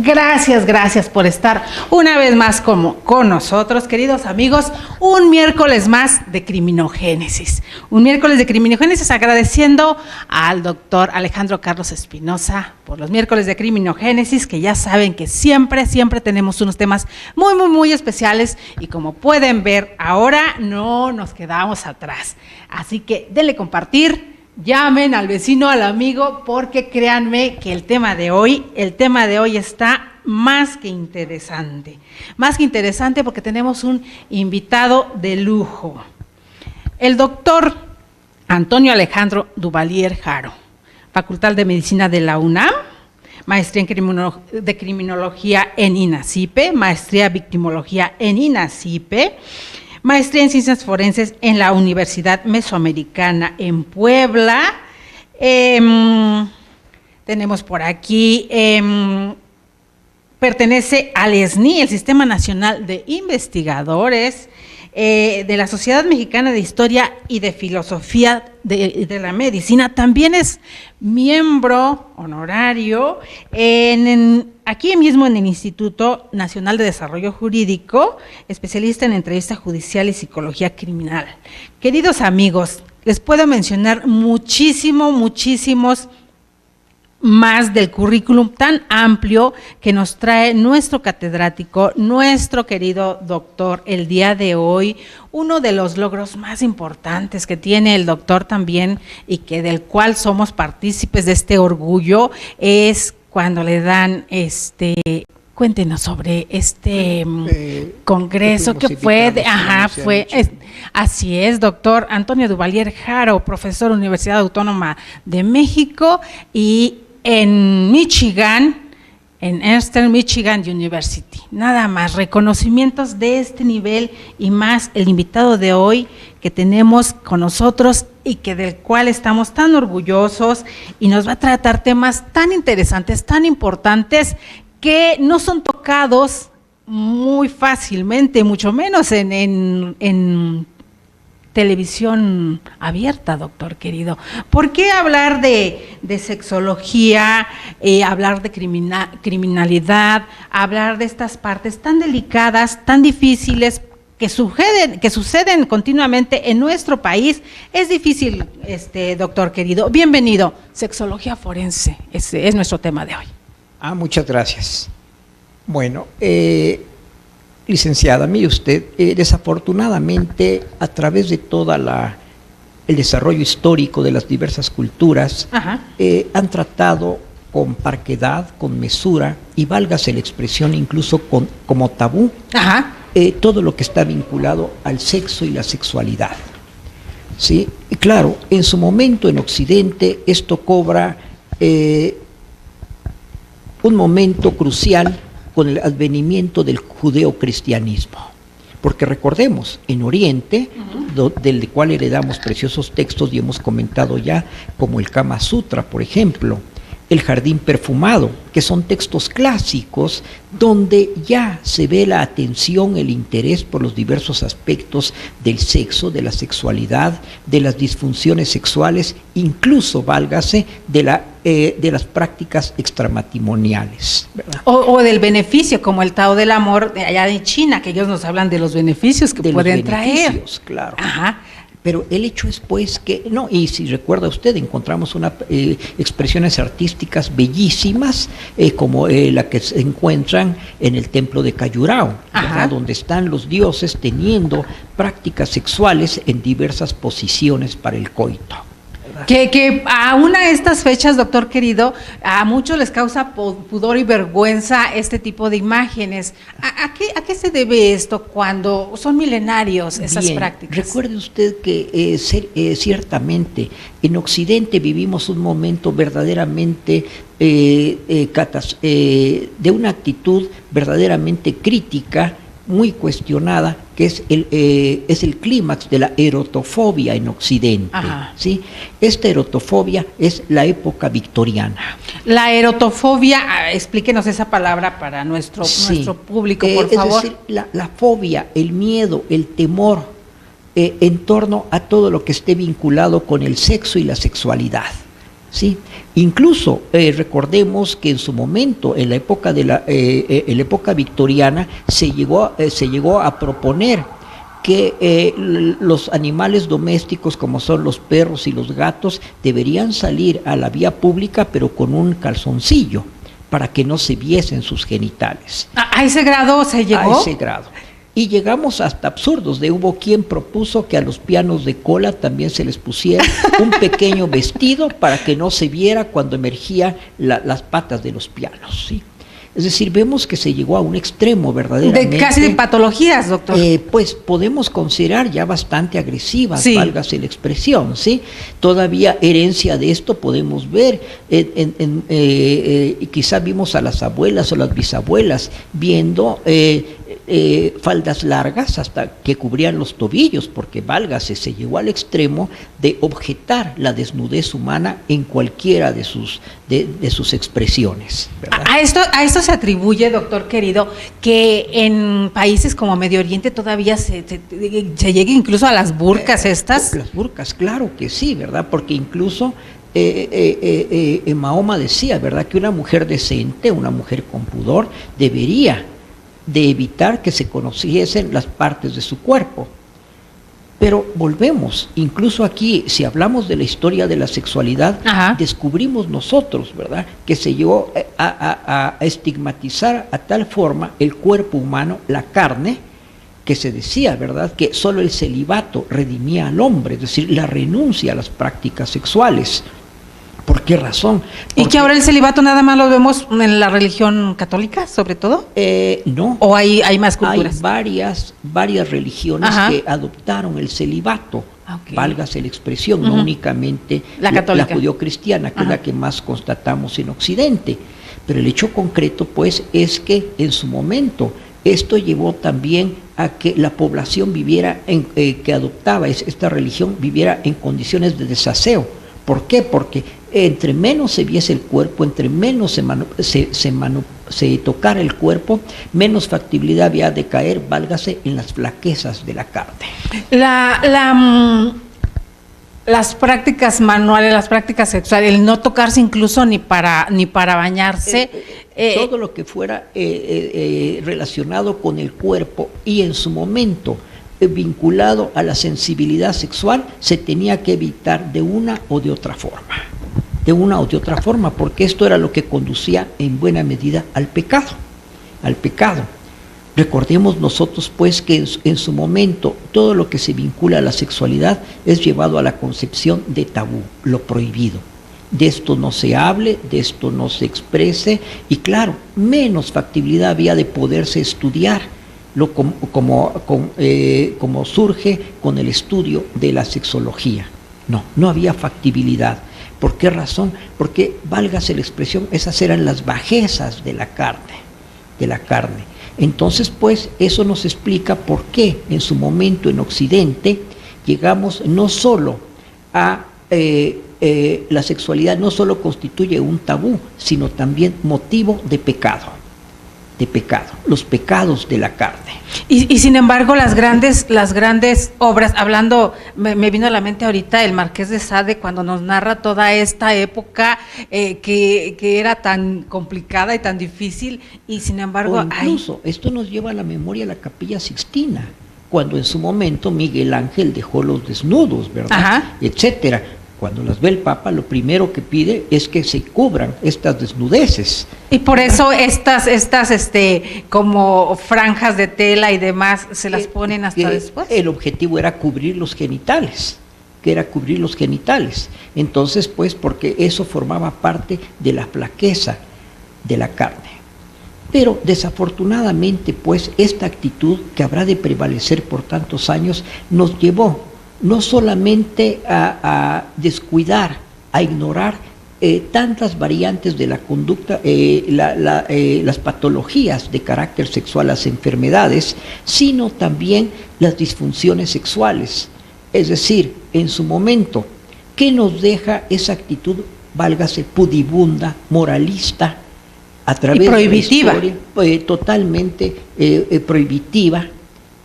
Gracias por estar una vez más con nosotros, queridos amigos. Un miércoles más de Criminogénesis. Un miércoles de Criminogénesis, agradeciendo al doctor Alejandro Carlos Espinosa por los miércoles de Criminogénesis, que ya saben que siempre tenemos unos temas muy especiales, y como pueden ver, ahora no nos quedamos atrás. Así que denle compartir. Llamen al vecino, al amigo, porque créanme que el tema de hoy está más que interesante porque tenemos un invitado de lujo, el doctor Antonio Alejandro Duvalier Haro, Facultad de Medicina de la UNAM, maestría en criminología en INACIPE, maestría en victimología en INACIPE, maestría en Ciencias Forenses en la Universidad Mesoamericana en Puebla. Tenemos por aquí, pertenece al SNI, el Sistema Nacional de Investigadores, de la Sociedad Mexicana de Historia y de Filosofía de la Medicina. También es miembro honorario aquí mismo en el Instituto Nacional de Desarrollo Jurídico, especialista en entrevista judicial y psicología criminal. Queridos amigos, les puedo mencionar muchísimos más del currículum tan amplio que nos trae nuestro catedrático, nuestro querido doctor el día de hoy. Uno de los logros más importantes que tiene el doctor también, y que del cual somos partícipes de este orgullo, es cuando le dan cuéntenos sobre este congreso que fue así es, doctor Antonio Duvalier Haro, profesor Universidad Autónoma de México y en Michigan, en Eastern Michigan University. Nada más, reconocimientos de este nivel y más el invitado de hoy que tenemos con nosotros y que del cual estamos tan orgullosos, y nos va a tratar temas tan interesantes, tan importantes, que no son tocados muy fácilmente, mucho menos en televisión abierta, doctor querido. ¿Por qué hablar de sexología, hablar de criminalidad, hablar de estas partes tan delicadas, tan difíciles, que suceden continuamente en nuestro país? Es difícil, doctor querido. Bienvenido. Sexología forense, ese es nuestro tema de hoy. Muchas gracias. Bueno, licenciada, mire usted, desafortunadamente, a través de el desarrollo histórico de las diversas culturas, han tratado con parquedad, con mesura, y válgase la expresión, incluso como tabú, todo lo que está vinculado al sexo y la sexualidad. ¿Sí? Y claro, en su momento en Occidente esto cobra un momento crucial con el advenimiento del judeocristianismo, porque recordemos, en Oriente, del cual heredamos preciosos textos y hemos comentado ya, como el Kama Sutra, por ejemplo, el Jardín Perfumado, que son textos clásicos donde ya se ve la atención, el interés por los diversos aspectos del sexo, de la sexualidad, de las disfunciones sexuales, incluso, válgase, de las prácticas extramatrimoniales, ¿verdad? O del beneficio, como el Tao del Amor de allá de China, que ellos nos hablan de los beneficios que pueden traer. Claro. Pero el hecho es pues que, y si recuerda usted, encontramos expresiones artísticas bellísimas, como la que se encuentran en el templo de Callurao, donde están los dioses teniendo prácticas sexuales en diversas posiciones para el coito. Que aún a estas fechas, doctor querido, a muchos les causa pudor y vergüenza este tipo de imágenes. ¿A qué se debe esto cuando son milenarios esas prácticas? Recuerde usted que ciertamente en Occidente vivimos un momento verdaderamente de una actitud verdaderamente crítica, muy cuestionada, que es el clímax de la erotofobia en Occidente. ¿Sí? Esta erotofobia es la época victoriana. La erotofobia, explíquenos esa palabra para nuestro público, por favor. Es decir, la fobia, el miedo, el temor en torno a todo lo que esté vinculado con el sexo y la sexualidad. Sí, incluso recordemos que en su momento, en la época en la época victoriana, se llegó a proponer que los animales domésticos, como son los perros y los gatos, deberían salir a la vía pública, pero con un calzoncillo, para que no se viesen sus genitales. ¿A ese grado se llegó? A ese grado. Y llegamos hasta absurdos. Hubo quien propuso que a los pianos de cola también se les pusiera un pequeño vestido para que no se viera cuando emergían las patas de los pianos, ¿sí? Es decir, vemos que se llegó a un extremo verdaderamente. Casi de patologías, doctor. Pues podemos considerar ya bastante agresivas, sí, válgase la expresión, ¿sí? Todavía herencia de esto podemos ver. Quizá vimos a las abuelas o las bisabuelas viendo faldas largas hasta que cubrían los tobillos, porque válgase, se llegó al extremo de objetar la desnudez humana en cualquiera de sus expresiones, ¿verdad? A esto se atribuye, doctor querido, que en países como Medio Oriente todavía se llegue incluso a las burcas estas. Las burcas, claro que sí, ¿verdad? Porque incluso Mahoma decía, ¿verdad?, que una mujer decente, una mujer con pudor, debería de evitar que se conociesen las partes de su cuerpo. Pero volvemos, incluso aquí, si hablamos de la historia de la sexualidad, ajá, descubrimos nosotros, ¿verdad?, que se llegó a estigmatizar a tal forma el cuerpo humano, la carne, que se decía, ¿verdad?, que solo el celibato redimía al hombre, es decir, la renuncia a las prácticas sexuales. ¿Por qué razón? Porque, ¿y que ahora el celibato nada más lo vemos en la religión católica, sobre todo? No. ¿O hay más culturas? Hay varias religiones, ajá, que adoptaron el celibato, okay, válgase la expresión, no únicamente la judeocristiana, que ajá, es la que más constatamos en Occidente. Pero el hecho concreto, pues, es que en su momento esto llevó también a que la población viviera, que adoptaba esta religión, viviera en condiciones de desaseo. ¿Por qué? Porque entre menos se viese el cuerpo, entre menos se tocara el cuerpo, menos factibilidad había de caer, válgase, en las flaquezas de la carne. Las prácticas manuales, las prácticas sexuales, el no tocarse incluso ni para bañarse. Todo lo que fuera relacionado con el cuerpo y en su momento vinculado a la sensibilidad sexual, se tenía que evitar de una o de otra forma. De una o de otra forma, porque esto era lo que conducía en buena medida al pecado. Recordemos nosotros, pues, que en su momento todo lo que se vincula a la sexualidad es llevado a la concepción de tabú, lo prohibido. De esto no se hable, de esto no se exprese, y claro, menos factibilidad había de poderse estudiar, como surge con el estudio de la sexología. No había factibilidad. ¿Por qué razón? Porque, válgase la expresión, esas eran las bajezas de la carne. Entonces, pues, eso nos explica por qué en su momento en Occidente llegamos no solo a la sexualidad, no solo constituye un tabú, sino también motivo de pecado, los pecados de la carne. Y sin embargo, las grandes obras, hablando, me vino a la mente ahorita el Marqués de Sade, cuando nos narra toda esta época que era tan complicada y tan difícil, y sin embargo... incluso, esto nos lleva a la memoria a la Capilla Sixtina, cuando en su momento Miguel Ángel dejó los desnudos, ¿verdad? Ajá. Etcétera. Cuando las ve el Papa, lo primero que pide es que se cubran estas desnudeces. Y por eso estas como franjas de tela y demás se las ponen hasta después. El objetivo era cubrir los genitales, Entonces, pues, porque eso formaba parte de la flaqueza de la carne. Pero desafortunadamente, pues, esta actitud que habrá de prevalecer por tantos años nos llevó no solamente a descuidar, a ignorar tantas variantes de la conducta, las patologías de carácter sexual, las enfermedades, sino también las disfunciones sexuales. Es decir, en su momento, ¿qué nos deja esa actitud, válgase, pudibunda, moralista, a través prohibitiva, de la historia, totalmente prohibitiva,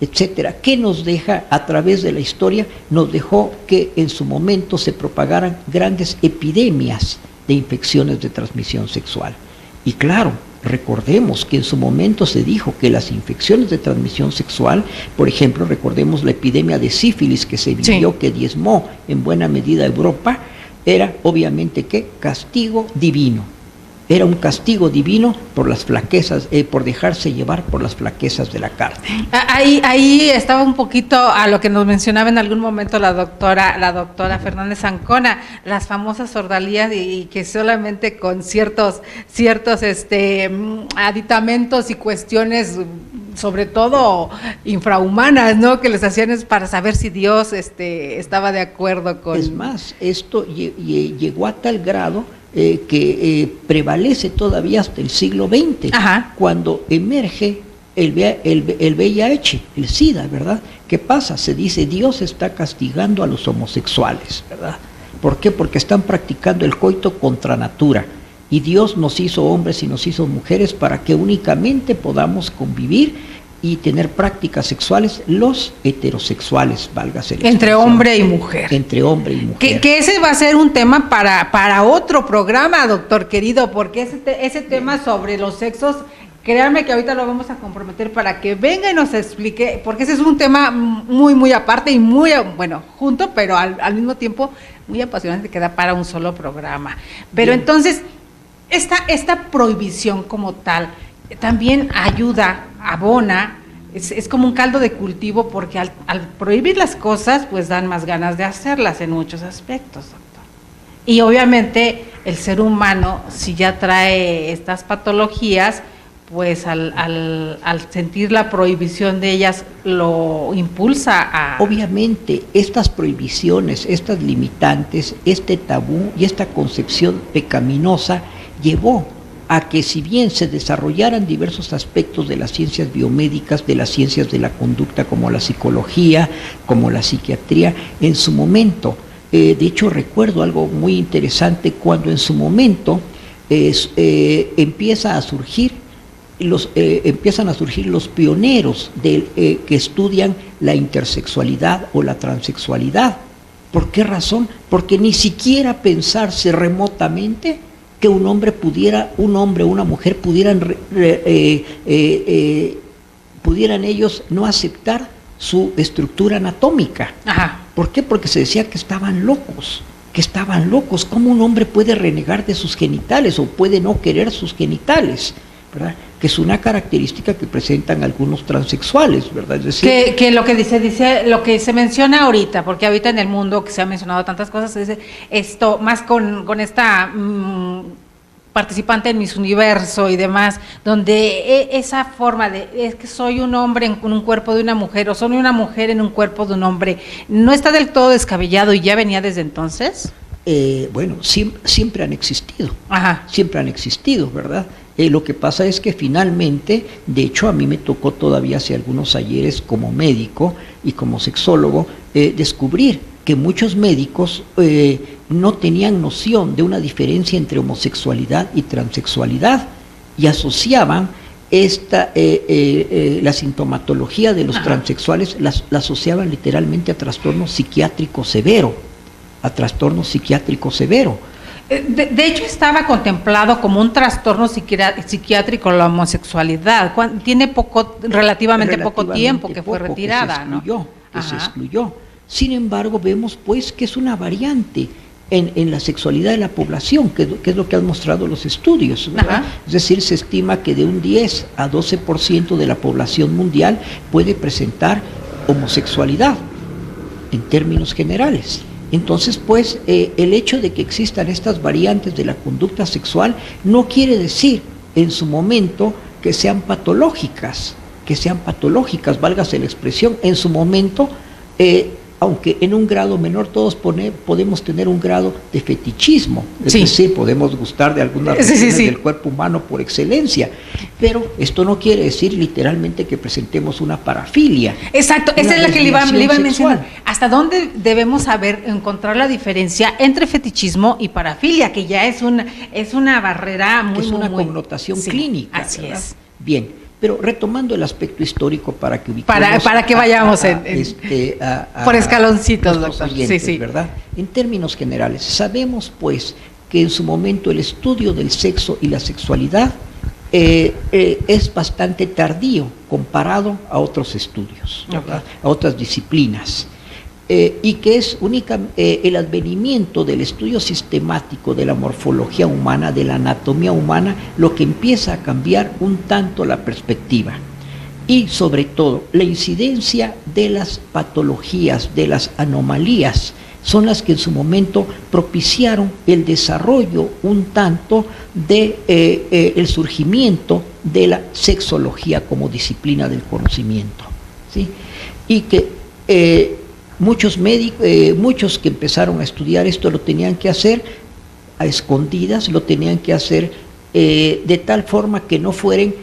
etcétera. ¿Qué nos deja a través de la historia? Nos dejó que en su momento se propagaran grandes epidemias de infecciones de transmisión sexual. Y claro, recordemos que en su momento se dijo que las infecciones de transmisión sexual, por ejemplo, recordemos la epidemia de sífilis que se vivió, que diezmó en buena medida Europa, era obviamente que castigo divino. Era un castigo divino por las flaquezas, por dejarse llevar por las flaquezas de la carne. Ahí estaba un poquito a lo que nos mencionaba en algún momento la doctora Fernández Ancona, las famosas ordalías y que solamente con ciertos aditamentos y cuestiones, sobre todo infrahumanas, ¿no?, que les hacían es para saber si Dios estaba de acuerdo con... Es más, esto llegó a tal grado que prevalece todavía hasta el siglo XX, cuando emerge el VIH, el SIDA, ¿verdad? ¿Qué pasa? Se dice, Dios está castigando a los homosexuales, ¿verdad? ¿Por qué? Porque están practicando el coito contra natura, y Dios nos hizo hombres y nos hizo mujeres para que únicamente podamos convivir y tener prácticas sexuales los heterosexuales, válgase la entre hombre y mujer. Entre hombre y mujer. Que ese va a ser un tema para otro programa, doctor querido, porque ese tema sobre los sexos, créanme que ahorita lo vamos a comprometer para que venga y nos explique, porque ese es un tema muy, muy aparte y muy, bueno, junto, pero al mismo tiempo muy apasionante, que da para un solo programa. Pero entonces, esta prohibición como tal, también ayuda, abona, es como un caldo de cultivo, porque al prohibir las cosas, pues dan más ganas de hacerlas en muchos aspectos, doctor. Y obviamente el ser humano, si ya trae estas patologías, pues al sentir la prohibición de ellas, lo impulsa a... Obviamente, estas prohibiciones, estas limitantes, este tabú y esta concepción pecaminosa llevó a que, si bien se desarrollaran diversos aspectos de las ciencias biomédicas, de las ciencias de la conducta, como la psicología, como la psiquiatría, en su momento, de hecho recuerdo algo muy interesante, cuando en su momento empiezan a surgir los pioneros que estudian la intersexualidad o la transexualidad. ¿Por qué razón? Porque ni siquiera pensarse remotamente que un hombre o una mujer pudieran ellos no aceptar su estructura anatómica. ¿Por qué? Porque se decía que estaban locos. ¿Cómo un hombre puede renegar de sus genitales o puede no querer sus genitales? ¿Verdad? Que es una característica que presentan algunos transexuales, ¿verdad? Es decir, que lo que dice lo que se menciona ahorita, porque ahorita en el mundo que se ha mencionado tantas cosas, es esto, más con esta participante en Miss Universo y demás, donde esa forma de, es que soy un hombre en un cuerpo de una mujer, o soy una mujer en un cuerpo de un hombre, ¿no está del todo descabellado y ya venía desde entonces? Bueno, siempre han existido, siempre han existido, ¿verdad? Lo que pasa es que finalmente, de hecho a mí me tocó todavía hace algunos ayeres como médico y como sexólogo, descubrir que muchos médicos no tenían noción de una diferencia entre homosexualidad y transexualidad, y asociaban la sintomatología de los transexuales, la asociaban literalmente a trastorno psiquiátrico severo, De hecho, estaba contemplado como un trastorno psiquiátrico la homosexualidad. Tiene relativamente poco tiempo que fue retirada, que se excluyó. Sin embargo, vemos pues que es una variante en la sexualidad de la población, que es lo que han mostrado los estudios, ¿verdad? Es decir, se estima que de un 10 a 12% de la población mundial puede presentar homosexualidad en términos generales. Entonces, pues, el hecho de que existan estas variantes de la conducta sexual no quiere decir en su momento que sean patológicas, válgase la expresión. En su momento, aunque en un grado menor, todos podemos tener un grado de fetichismo, es decir, podemos gustar de algunas regiones del cuerpo humano por excelencia, pero esto no quiere decir literalmente que presentemos una parafilia. Exacto, esa es la que le iba a mencionar. ¿Hasta dónde debemos encontrar la diferencia entre fetichismo y parafilia, que ya es una barrera muy... Es una connotación clínica. Así ¿verdad? Es. Bien, Pero retomando el aspecto histórico para que ubiquemos para que vayamos por escaloncitos, doctor. Oyentes, sí. ¿verdad? En términos generales, sabemos pues que en su momento el estudio del sexo y la sexualidad es bastante tardío comparado a otros estudios, ¿verdad? A otras disciplinas. Y que es el advenimiento del estudio sistemático de la morfología humana, de la anatomía humana, lo que empieza a cambiar un tanto la perspectiva. Y sobre todo, la incidencia de las patologías, de las anomalías, son las que en su momento propiciaron el desarrollo un tanto de el surgimiento de la sexología como disciplina del conocimiento, ¿sí? Y que muchos médicos, muchos que empezaron a estudiar esto lo tenían que hacer a escondidas, lo tenían que hacer de tal forma que no fueran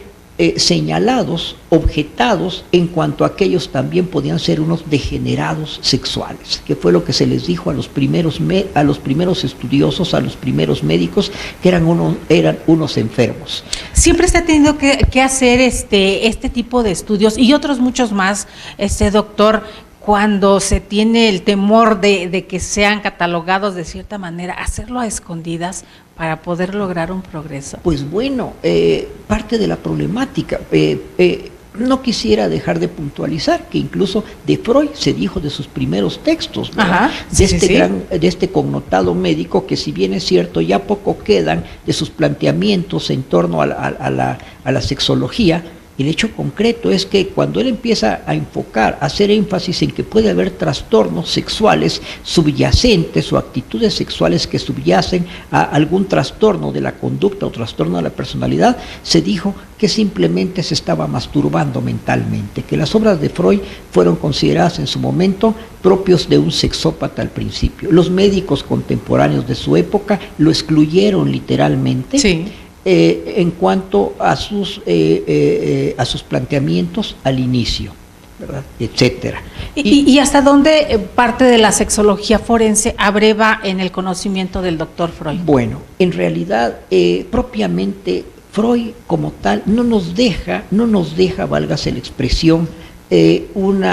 señalados, objetados en cuanto a que ellos también podían ser unos degenerados sexuales, que fue lo que se les dijo a los primeros estudiosos, a los primeros médicos, que eran unos enfermos. Siempre se ha tenido que hacer este tipo de estudios y otros muchos más, doctor, cuando se tiene el temor de que sean catalogados de cierta manera, hacerlo a escondidas para poder lograr un progreso. Pues bueno, parte de la problemática, no quisiera dejar de puntualizar que incluso de Freud se dijo de sus primeros textos, ¿verdad? De este connotado médico, que si bien es cierto ya poco quedan de sus planteamientos en torno a la sexología. El hecho concreto es que cuando él empieza a enfocar, a hacer énfasis en que puede haber trastornos sexuales subyacentes o actitudes sexuales que subyacen a algún trastorno de la conducta o trastorno de la personalidad, se dijo que simplemente se estaba masturbando mentalmente, que las obras de Freud fueron consideradas en su momento propios de un sexópata al principio. Los médicos contemporáneos de su época lo excluyeron literalmente. Sí. En cuanto a sus planteamientos al inicio, ¿verdad? Etcétera. ¿Y hasta dónde parte de la sexología forense abreva en el conocimiento del doctor Freud? Bueno, en realidad, propiamente Freud como tal no nos deja, válgase la expresión, un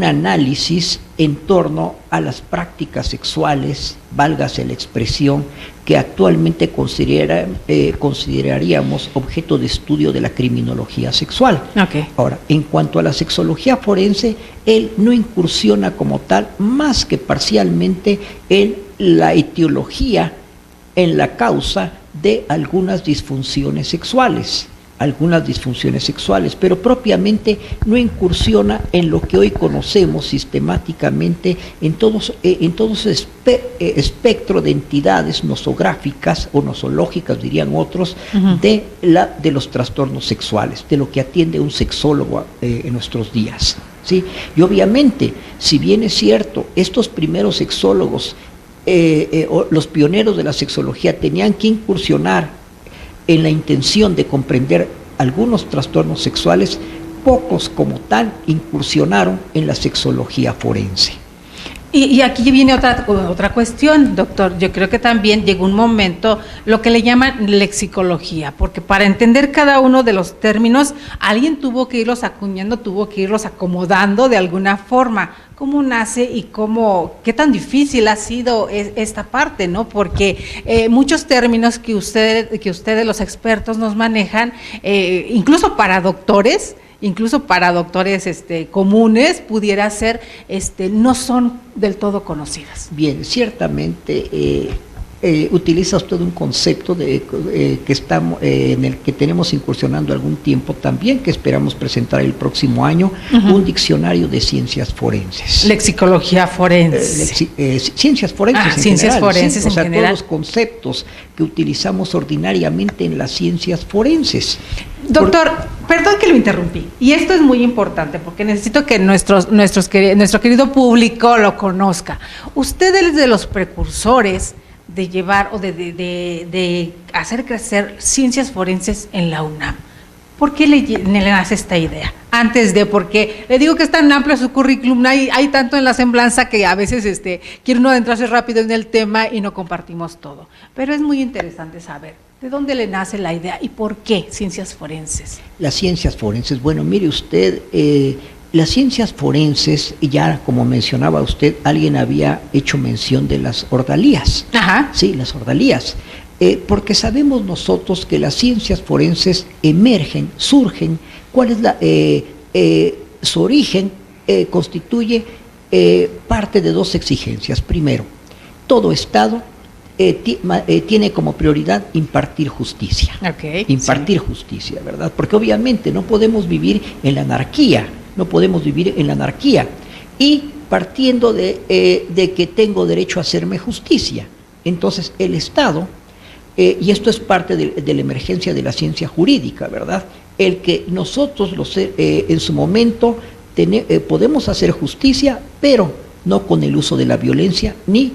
análisis en torno a las prácticas sexuales, válgase la expresión, que actualmente consideraríamos objeto de estudio de la criminología sexual. Okay. Ahora, en cuanto a la sexología forense, él no incursiona como tal, más que parcialmente en la etiología, en la causa de algunas disfunciones sexuales, pero propiamente no incursiona en lo que hoy conocemos sistemáticamente en todo espectro de entidades nosográficas o nosológicas, dirían otros, de los trastornos sexuales, de lo que atiende un sexólogo en nuestros días, ¿sí? Y obviamente, si bien es cierto, estos primeros sexólogos, los pioneros de la sexología, tenían que incursionar en la intención de comprender algunos trastornos sexuales, pocos como tal incursionaron en la sexología forense. Y aquí viene otra cuestión, doctor. Yo creo que también llegó un momento, lo que le llaman lexicología, porque para entender cada uno de los términos, alguien tuvo que irlos acuñando, tuvo que irlos acomodando de alguna forma. ¿Cómo nace y qué tan difícil ha sido esta parte, ¿no? Porque muchos términos que ustedes los expertos nos manejan, incluso para doctores comunes, pudiera ser, no son del todo conocidas. Bien, ciertamente utiliza usted un concepto que estamos en el que tenemos incursionando algún tiempo también, que esperamos presentar el próximo año, un diccionario de ciencias forenses. Lexicología forense. Ciencias forenses en ciencias general, forenses, ¿sí? O sea, en general. todos los conceptos que utilizamos ordinariamente en las ciencias forenses. Doctor, perdón que lo interrumpí, y esto es muy importante porque necesito que nuestro querido público lo conozca. Usted es de los precursores de llevar o de hacer crecer ciencias forenses en la UNAM. ¿Por qué le nace esta idea? Porque le digo que es tan amplio su currículum, hay tanto en la semblanza que a veces quiere uno adentrarse rápido en el tema y no compartimos todo. Pero es muy interesante saber ¿De dónde le nace la idea y por qué ciencias forenses? Las ciencias forenses, bueno, mire usted, las ciencias forenses, ya como mencionaba usted, alguien había hecho mención de las ordalías. Ajá. Sí, las ordalías. Porque sabemos nosotros que las ciencias forenses emergen, surgen, ¿cuál es su origen? Constituye parte de dos exigencias. Primero, todo Estado tiene como prioridad impartir justicia. Okay, impartir justicia, ¿verdad? Porque obviamente no podemos vivir en la anarquía, y partiendo de que tengo derecho a hacerme justicia. Entonces el Estado, y esto es parte de la emergencia de la ciencia jurídica, ¿verdad? El que nosotros en su momento podemos hacer justicia, pero no con el uso de la violencia ni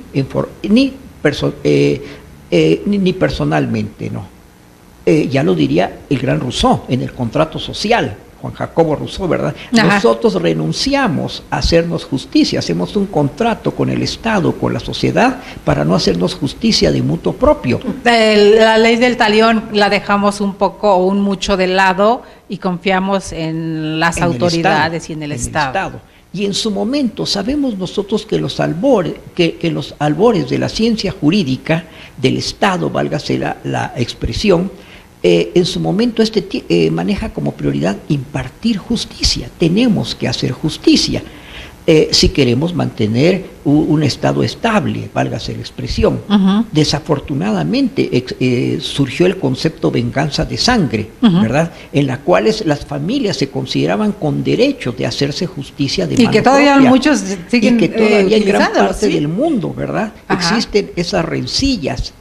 personalmente, no. Ya lo diría el gran Rousseau en el contrato social, Juan Jacobo Rousseau, ¿verdad? Ajá. Nosotros renunciamos a hacernos justicia, hacemos un contrato con el Estado, con la sociedad, para no hacernos justicia de mutuo propio. La ley del talión la dejamos un poco o un mucho de lado y confiamos en las autoridades y en el Estado. Y en su momento sabemos nosotros que los albores de la ciencia jurídica del Estado, válgase la expresión, en su momento maneja como prioridad impartir justicia. Tenemos que hacer justicia si queremos mantener un Estado estable, válgase la expresión. Uh-huh. Desafortunadamente surgió el concepto venganza de sangre, uh-huh, ¿verdad? En la cual las familias se consideraban con derecho de hacerse justicia de mano propia. Y que todavía propia, muchos siguen y que todavía en gran parte ¿sí? del mundo, ¿verdad? Ajá. Existen esas rencillas,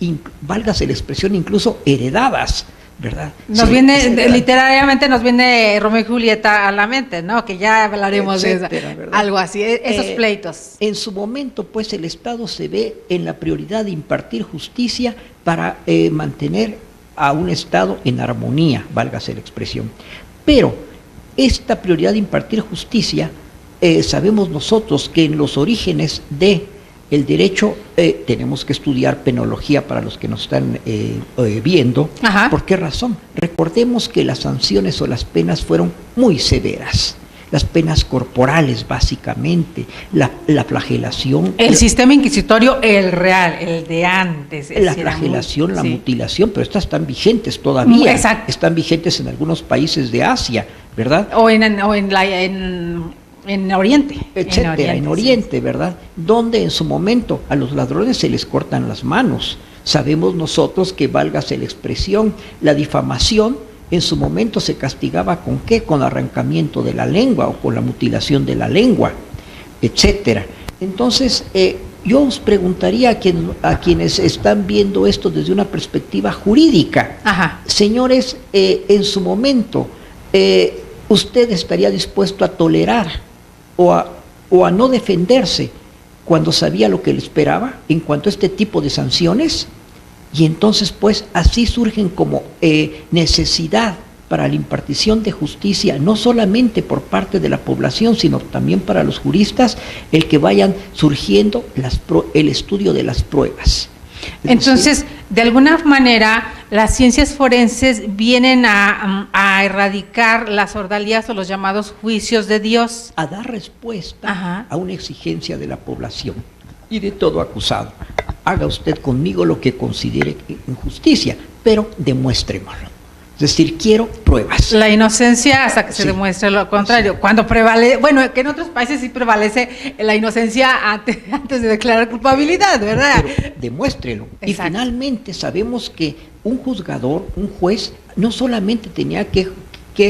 válgase la expresión, incluso heredadas, ¿verdad? Literariamente nos viene Romeo y Julieta a la mente, ¿no? Que ya hablaremos etcétera, de eso, algo así, esos pleitos. En su momento, pues, el Estado se ve en la prioridad de impartir justicia para mantener a un Estado en armonía, válgase la expresión. Pero esta prioridad de impartir justicia, sabemos nosotros que en los orígenes de el derecho, tenemos que estudiar penología para los que nos están viendo. Ajá. ¿Por qué razón? Recordemos que las sanciones o las penas fueron muy severas. Las penas corporales, básicamente, la flagelación. El sistema inquisitorio, el real, el de antes. La flagelación, la mutilación, pero estas están vigentes todavía. Exacto. Están vigentes en algunos países de Asia, ¿verdad? O en Oriente. Etcétera, en Oriente, sí. ¿Verdad? Donde en su momento a los ladrones se les cortan las manos. Sabemos nosotros que, válgase la expresión, la difamación en su momento se castigaba ¿con qué? Con arrancamiento de la lengua o con la mutilación de la lengua, etcétera. Entonces, yo os preguntaría a quienes están viendo esto desde una perspectiva jurídica. Ajá. Señores, en su momento, ¿usted estaría dispuesto a tolerar o a no defenderse cuando sabía lo que le esperaba en cuanto a este tipo de sanciones? Y entonces, pues, así surgen como necesidad para la impartición de justicia, no solamente por parte de la población, sino también para los juristas, el que vayan surgiendo el estudio de las pruebas. Entonces, de alguna manera, las ciencias forenses vienen a erradicar las ordalías o los llamados juicios de Dios. A dar respuesta Ajá. a una exigencia de la población y de todo acusado. Haga usted conmigo lo que considere injusticia, pero demuéstremelo. Es decir, quiero pruebas. La inocencia hasta que se demuestre lo contrario. Sí. Cuando prevalece, bueno, que en otros países sí prevalece la inocencia antes de declarar culpabilidad, ¿verdad? Pero demuéstrelo. Exacto. Y finalmente sabemos que un juzgador, un juez, no solamente tenía que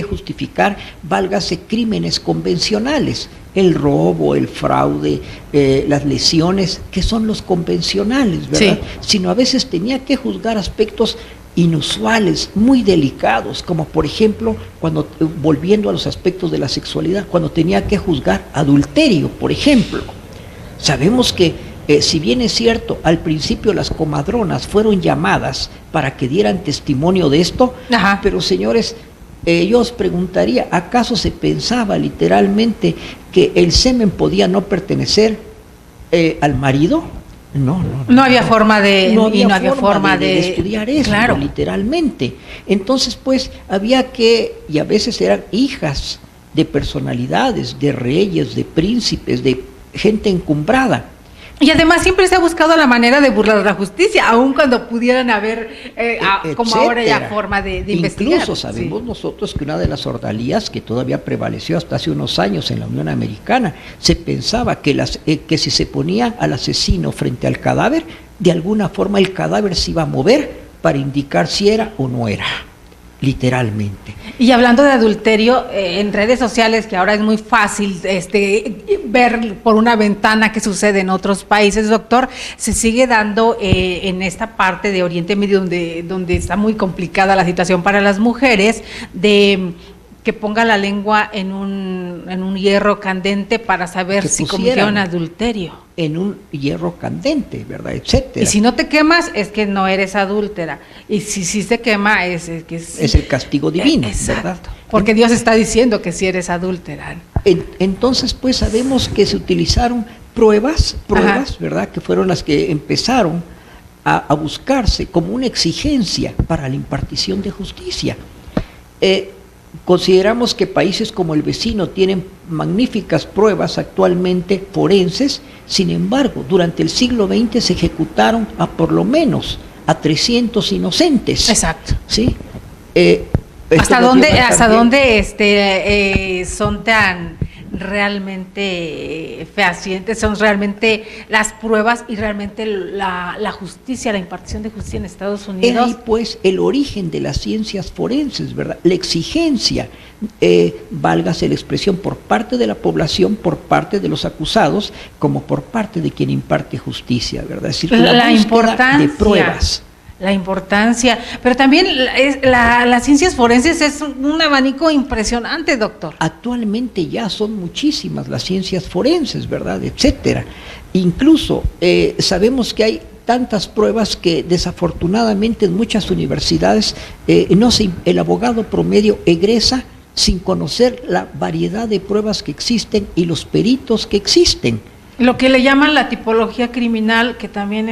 justificar, válgase, crímenes convencionales, el robo, el fraude, las lesiones, que son los convencionales, ¿verdad? Sí. Sino a veces tenía que juzgar aspectos inusuales, muy delicados, como por ejemplo, volviendo a los aspectos de la sexualidad, cuando tenía que juzgar adulterio, por ejemplo. Sabemos que, si bien es cierto, al principio las comadronas fueron llamadas para que dieran testimonio de esto, Ajá. pero señores, yo os preguntaría, ¿acaso se pensaba literalmente que el semen podía no pertenecer al marido? No había forma de estudiar eso, claro, literalmente. Entonces, pues, había que, y a veces eran hijas de personalidades, de reyes, de príncipes, de gente encumbrada. Y además siempre se ha buscado la manera de burlar la justicia, aun cuando pudieran haber, como ahora ya, forma de investigar. Incluso sabemos nosotros que una de las ordalías que todavía prevaleció hasta hace unos años en la Unión Americana, se pensaba que si se ponía al asesino frente al cadáver, de alguna forma el cadáver se iba a mover para indicar si era o no era. Literalmente. Y hablando de adulterio, en redes sociales, que ahora es muy fácil ver por una ventana qué sucede en otros países, doctor, se sigue dando en esta parte de Oriente Medio, donde está muy complicada la situación para las mujeres, de que ponga la lengua en un hierro candente para saber si cometieron adulterio. En un hierro candente, ¿verdad? Etcétera. Y si no te quemas, es que no eres adúltera. Y si sí se quema, es el castigo divino, ¿verdad? Porque Dios está diciendo que si eres adúltera. Entonces, pues sabemos que se utilizaron pruebas, ¿verdad? Que fueron las que empezaron a buscarse como una exigencia para la impartición de justicia. Consideramos que países como el vecino tienen magníficas pruebas actualmente forenses, sin embargo, durante el siglo XX se ejecutaron por lo menos a 300 inocentes. Exacto. ¿Sí? ¿Hasta dónde son tan realmente fehacientes, son realmente las pruebas y realmente la justicia, la impartición de justicia en Estados Unidos? Ahí pues el origen de las ciencias forenses, ¿verdad? La exigencia, válgase la expresión, por parte de la población, por parte de los acusados, como por parte de quien imparte justicia, ¿verdad? Es decir, la búsqueda de pruebas. La importancia, pero también las ciencias forenses es un abanico impresionante, doctor. Actualmente ya son muchísimas las ciencias forenses, ¿verdad? Etcétera. Incluso sabemos que hay tantas pruebas que desafortunadamente en muchas universidades el abogado promedio egresa sin conocer la variedad de pruebas que existen y los peritos que existen. Lo que le llaman la tipología criminal, que también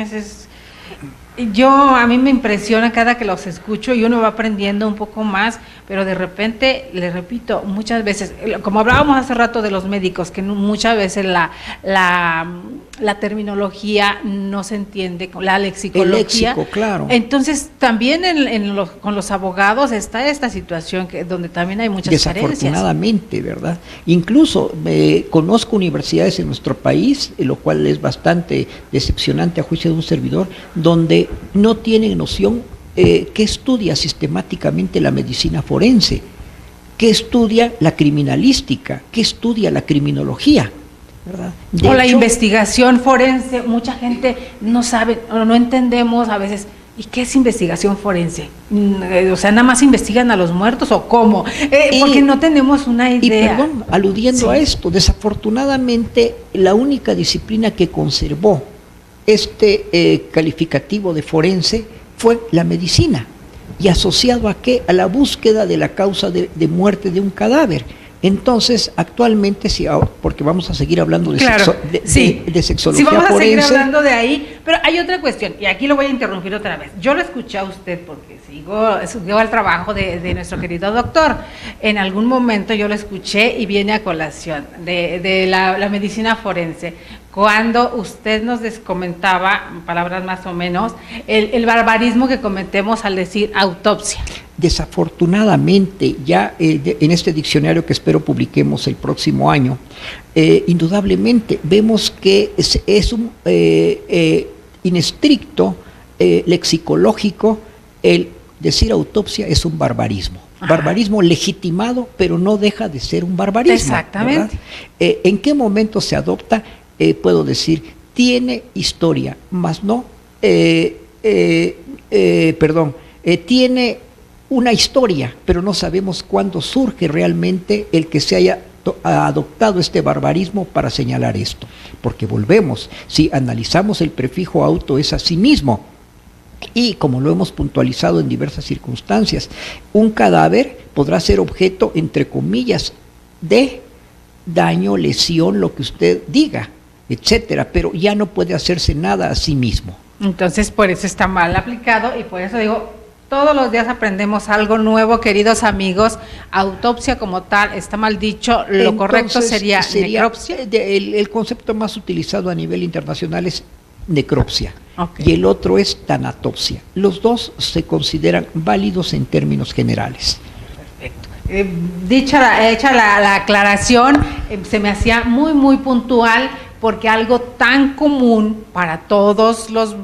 a mí me impresiona cada que los escucho y uno va aprendiendo un poco más, pero de repente, le repito, muchas veces, como hablábamos hace rato de los médicos, que muchas veces la terminología no se entiende, la lexicología. El léxico, claro. Entonces, también con los abogados está esta situación donde también hay muchas carencias. Desafortunadamente, ¿verdad? Incluso conozco universidades en nuestro país, lo cual es bastante decepcionante a juicio de un servidor, donde no tienen noción qué estudia sistemáticamente la medicina forense, qué estudia la criminalística, qué estudia la criminología, ¿verdad? La investigación forense, mucha gente no sabe o no entendemos a veces. ¿Y qué es investigación forense? O sea, ¿nada más investigan a los muertos o cómo? Porque no tenemos una idea. Y perdón, aludiendo a esto, desafortunadamente la única disciplina que conservó este calificativo de forense fue la medicina. ¿Y asociado a qué? A la búsqueda de la causa de muerte de un cadáver. Entonces, actualmente, porque vamos a seguir hablando de, de sexología forense. Sí, vamos a seguir hablando de ahí, pero hay otra cuestión, y aquí lo voy a interrumpir otra vez. Yo lo escuché a usted porque sigo al trabajo de nuestro querido doctor. En algún momento yo lo escuché y viene a colación de la medicina forense, cuando usted nos comentaba, palabras más o menos, el barbarismo que cometemos al decir autopsia. Desafortunadamente, ya en este diccionario que espero publiquemos el próximo año, indudablemente vemos que es un inestricto lexicológico, el decir autopsia es un barbarismo. Ajá. Barbarismo legitimado, pero no deja de ser un barbarismo. Exactamente. ¿En qué momento se adopta? Puedo decir, tiene historia, mas no, tiene una historia, pero no sabemos cuándo surge realmente el que se haya adoptado este barbarismo para señalar esto. Porque volvemos, si analizamos el prefijo auto es a sí mismo, y como lo hemos puntualizado en diversas circunstancias, un cadáver podrá ser objeto, entre comillas, de daño, lesión, lo que usted diga, etcétera, pero ya no puede hacerse nada a sí mismo. Entonces, por eso está mal aplicado y por eso digo, todos los días aprendemos algo nuevo, queridos amigos. Autopsia como tal está mal dicho, lo Entonces, correcto sería necropsia. El concepto más utilizado a nivel internacional es necropsia, Okay. y el otro es tanatopsia. Los dos se consideran válidos en términos generales. Hecha la aclaración, se me hacía muy puntual, porque algo tan común para todos los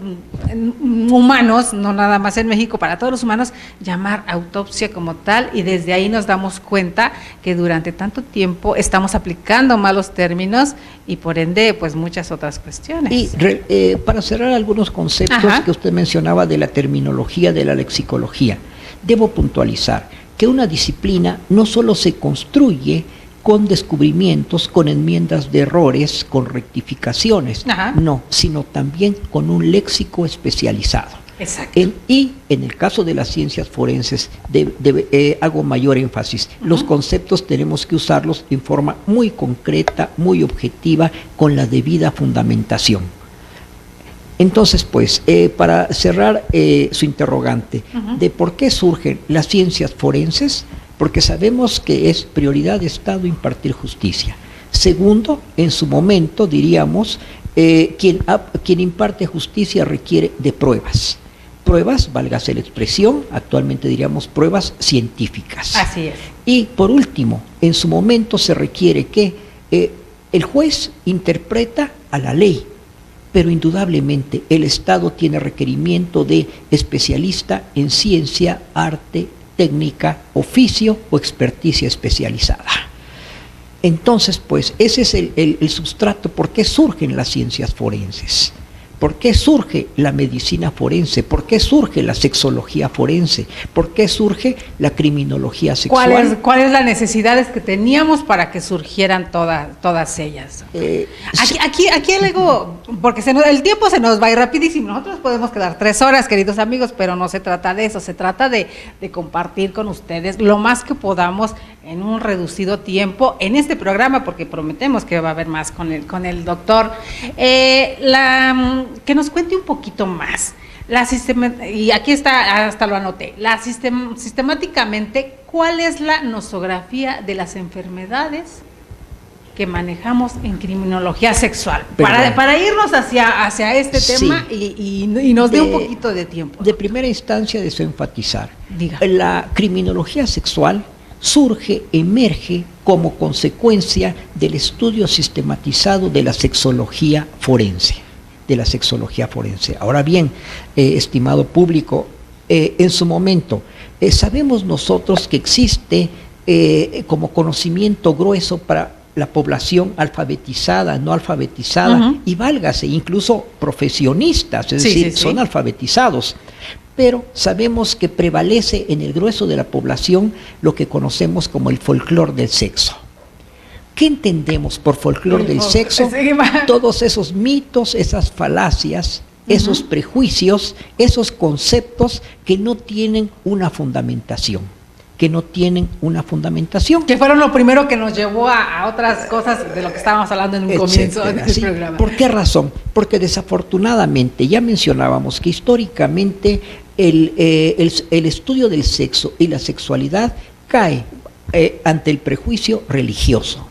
humanos, no nada más en México, para todos los humanos, llamar autopsia como tal, y desde ahí nos damos cuenta que durante tanto tiempo estamos aplicando malos términos y por ende pues muchas otras cuestiones. Y para cerrar algunos conceptos Ajá. que usted mencionaba de la terminología, de la lexicología, debo puntualizar que una disciplina no solo se construye con descubrimientos, con enmiendas de errores, con rectificaciones, Ajá. no, sino también con un léxico especializado. Exacto. Y en el caso de las ciencias forenses, hago mayor énfasis. Los conceptos tenemos que usarlos en forma muy concreta, muy objetiva, con la debida fundamentación. Entonces, pues, para cerrar su interrogante de por qué surgen las ciencias forenses, porque sabemos que es prioridad de Estado impartir justicia. Segundo, en su momento, diríamos, quien imparte justicia requiere de pruebas. Pruebas, válgase la expresión, actualmente diríamos pruebas científicas. Así es. Y por último, en su momento se requiere que el juez interpreta a la ley, pero indudablemente el Estado tiene requerimiento de especialista en ciencia, arte, técnica, oficio o experticia especializada. Entonces, pues, ese es el sustrato. ¿Por qué surgen las ciencias forenses? ¿Por qué surge la medicina forense? ¿Por qué surge la sexología forense? ¿Por qué surge la criminología sexual? ¿Cuál es la necesidad que teníamos para que surgieran todas ellas? Aquí algo, porque el tiempo se nos va a ir rapidísimo. Nosotros podemos quedar 3 horas, queridos amigos, pero no se trata de eso. Se trata de compartir con ustedes lo más que podamos en un reducido tiempo en este programa, porque prometemos que va a haber más con el doctor. Que nos cuente un poquito más. Y aquí está, hasta lo anoté. Sistemáticamente, ¿cuál es la nosografía de las enfermedades que manejamos en criminología sexual? Para irnos hacia este tema y nos dé un poquito de tiempo. De primera instancia, deseo enfatizar. Diga. La criminología sexual emerge como consecuencia del estudio sistematizado de la sexología forense. Ahora bien, estimado público, en su momento, sabemos nosotros que existe como conocimiento grueso para la población alfabetizada, no alfabetizada, y válgase, incluso profesionistas, es decir, son alfabetizados. Pero sabemos que prevalece en el grueso de la población lo que conocemos como el folclore del sexo. ¿Qué entendemos por folclore del sexo? Todos esos mitos, esas falacias, esos prejuicios, esos conceptos que no tienen una fundamentación. Que fueron lo primero que nos llevó a otras cosas de lo que estábamos hablando en un comienzo de este programa. ¿Por qué razón? Porque desafortunadamente ya mencionábamos que históricamente el estudio del sexo y la sexualidad cae ante el prejuicio religioso.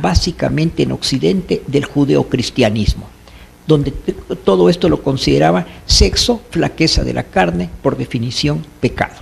Básicamente en Occidente del judeocristianismo, donde todo esto lo consideraba sexo, flaqueza de la carne, por definición pecado.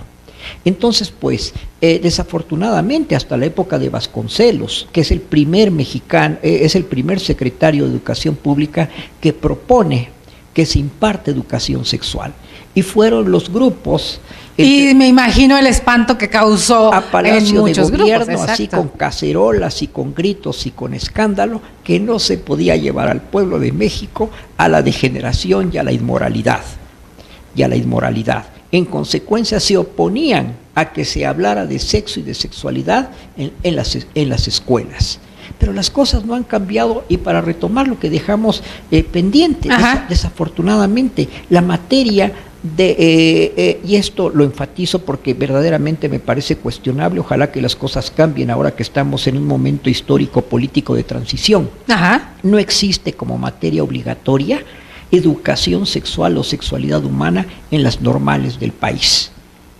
Entonces, pues, desafortunadamente hasta la época de Vasconcelos, que es el primer mexicano, es el primer secretario de Educación Pública que propone que se imparte educación sexual, y fueron los grupos. Y me imagino el espanto que causó a Palacio de Gobierno, grupos, así con cacerolas y con gritos y con escándalo, que no se podía llevar al pueblo de México a la degeneración y a la inmoralidad. En consecuencia, se oponían a que se hablara de sexo y de sexualidad en las escuelas. Pero las cosas no han cambiado, y para retomar lo que dejamos pendiente, desafortunadamente, la materia y esto lo enfatizo porque verdaderamente me parece cuestionable, ojalá que las cosas cambien ahora que estamos en un momento histórico político de transición. Ajá. No existe como materia obligatoria educación sexual o sexualidad humana en las normales del país.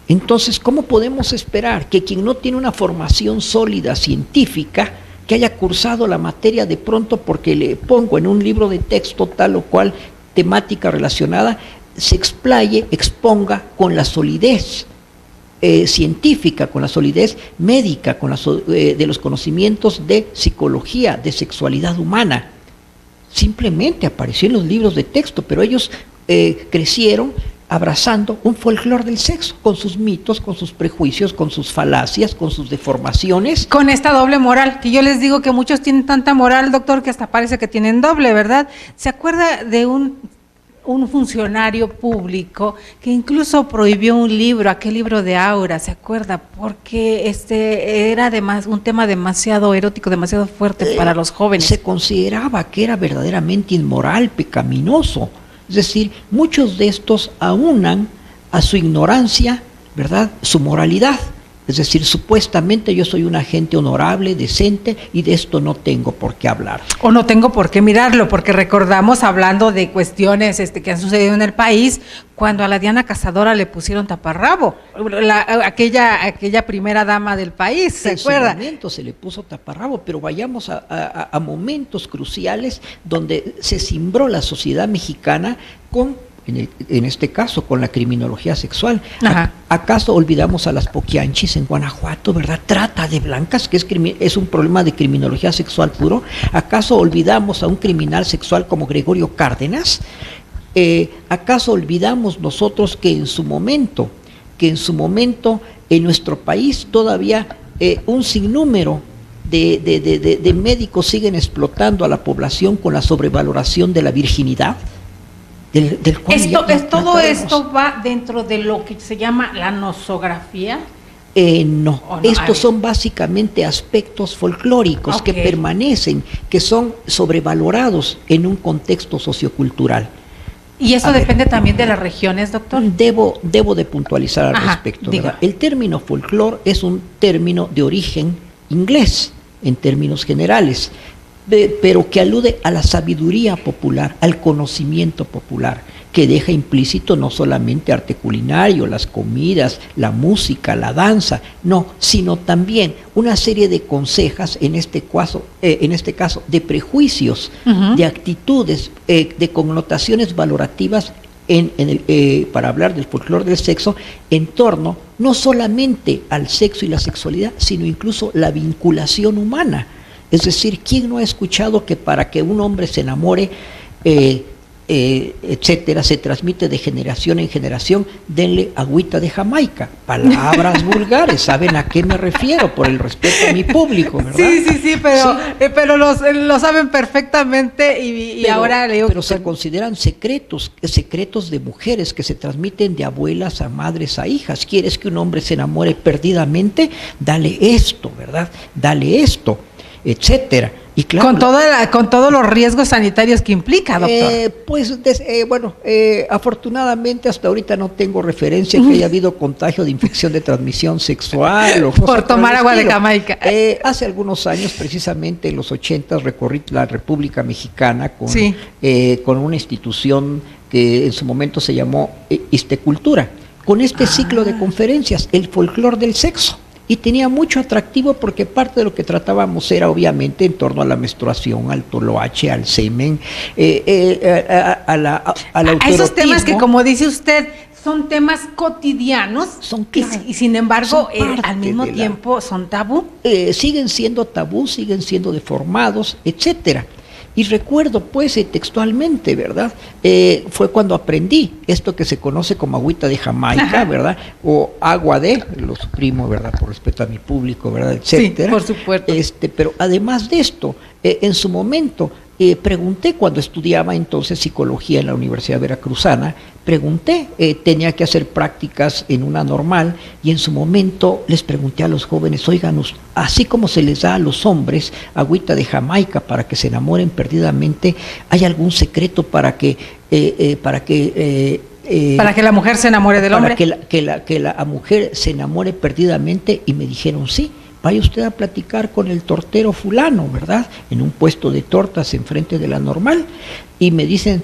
Entonces, ¿cómo podemos esperar que quien no tiene una formación sólida científica, que haya cursado la materia de pronto porque le pongo en un libro de texto tal o cual temática relacionada, se explaye, exponga con la solidez científica, con la solidez médica, con de los conocimientos de psicología, de sexualidad humana? Simplemente apareció en los libros de texto, pero ellos crecieron abrazando un folclore del sexo, con sus mitos, con sus prejuicios, con sus falacias, con sus deformaciones. Con esta doble moral, que yo les digo que muchos tienen tanta moral, doctor, que hasta parece que tienen doble, ¿verdad? ¿Se acuerda de un funcionario público que incluso prohibió un libro, aquel libro de Aura, ¿se acuerda? Porque era además un tema demasiado erótico, demasiado fuerte para los jóvenes. Se consideraba que era verdaderamente inmoral, pecaminoso. Es decir, muchos de estos aunan a su ignorancia, ¿verdad?, su moralidad. Es decir, supuestamente yo soy una gente honorable, decente, y de esto no tengo por qué hablar. O no tengo por qué mirarlo, porque recordamos, hablando de cuestiones que han sucedido en el país, cuando a la Diana Cazadora le pusieron taparrabo, aquella primera dama del país, ¿se acuerda? En su momento se le puso taparrabo, pero vayamos a momentos cruciales donde se cimbró la sociedad mexicana con... En este caso, con la criminología sexual. ¿Acaso olvidamos a las poquianchis en Guanajuato, verdad? Trata de blancas, que es un problema de criminología sexual puro. ¿Acaso olvidamos a un criminal sexual como Gregorio Cárdenas? ¿Acaso olvidamos nosotros que en su momento en nuestro país todavía un sinnúmero de médicos siguen explotando a la población con la sobrevaloración de la virginidad? Del cual todo esto va dentro de lo que se llama la nosografía. No, estos son básicamente aspectos folclóricos que permanecen, que son sobrevalorados en un contexto sociocultural. ¿Y eso depende también de las regiones, doctor? Debo de puntualizar al respecto, ¿verdad? El término folclore es un término de origen inglés, en términos generales, pero que alude a la sabiduría popular, al conocimiento popular, que deja implícito no solamente arte culinario, las comidas, la música, la danza, no, sino también una serie de consejas, en este caso de prejuicios, de actitudes, de connotaciones valorativas para hablar del folclore del sexo, en torno no solamente al sexo y la sexualidad, sino incluso la vinculación humana. Es decir, ¿quién no ha escuchado que para que un hombre se enamore, etcétera, se transmite de generación en generación? Denle agüita de Jamaica. Palabras vulgares, ¿saben a qué me refiero? Por el respeto a mi público, ¿verdad? Sí, pero lo saben perfectamente y ahora leo. Pero se consideran secretos de mujeres que se transmiten de abuelas a madres a hijas. ¿Quieres que un hombre se enamore perdidamente? Dale esto, ¿verdad? Dale esto, etcétera. Y claro, con todos los riesgos sanitarios que implica, doctor. Afortunadamente hasta ahorita no tengo referencia que haya habido contagio de infección de transmisión sexual o por tomar agua de Jamaica. Hace algunos años, precisamente en los 80, recorrí la República Mexicana con una institución que en su momento se llamó Istecultura, con este ciclo de conferencias, el folclore del sexo. Y tenía mucho atractivo porque parte de lo que tratábamos era obviamente en torno a la menstruación, al toloache, al semen, al autoerotismo. A esos temas que, como dice usted, son temas cotidianos y sin embargo al mismo tiempo son tabú. Siguen siendo tabú, siguen siendo deformados, etcétera. Y recuerdo, pues, textualmente, ¿verdad? Fue cuando aprendí esto que se conoce como agüita de Jamaica, ¿verdad? O agua de, lo suprimo, ¿verdad? Por respeto a mi público, ¿verdad? Etcétera. Sí, por supuesto. Pero además de esto, en su momento, pregunté cuando estudiaba entonces psicología en la Universidad Veracruzana, tenía que hacer prácticas en una normal y en su momento les pregunté a los jóvenes, oigan, así como se les da a los hombres agüita de Jamaica para que se enamoren perdidamente, ¿hay algún secreto para que para que la mujer se enamore del hombre. Para que la mujer se enamore perdidamente, y me dijeron, sí, vaya usted a platicar con el tortero fulano, ¿verdad? En un puesto de tortas enfrente de la Normal, y me dicen,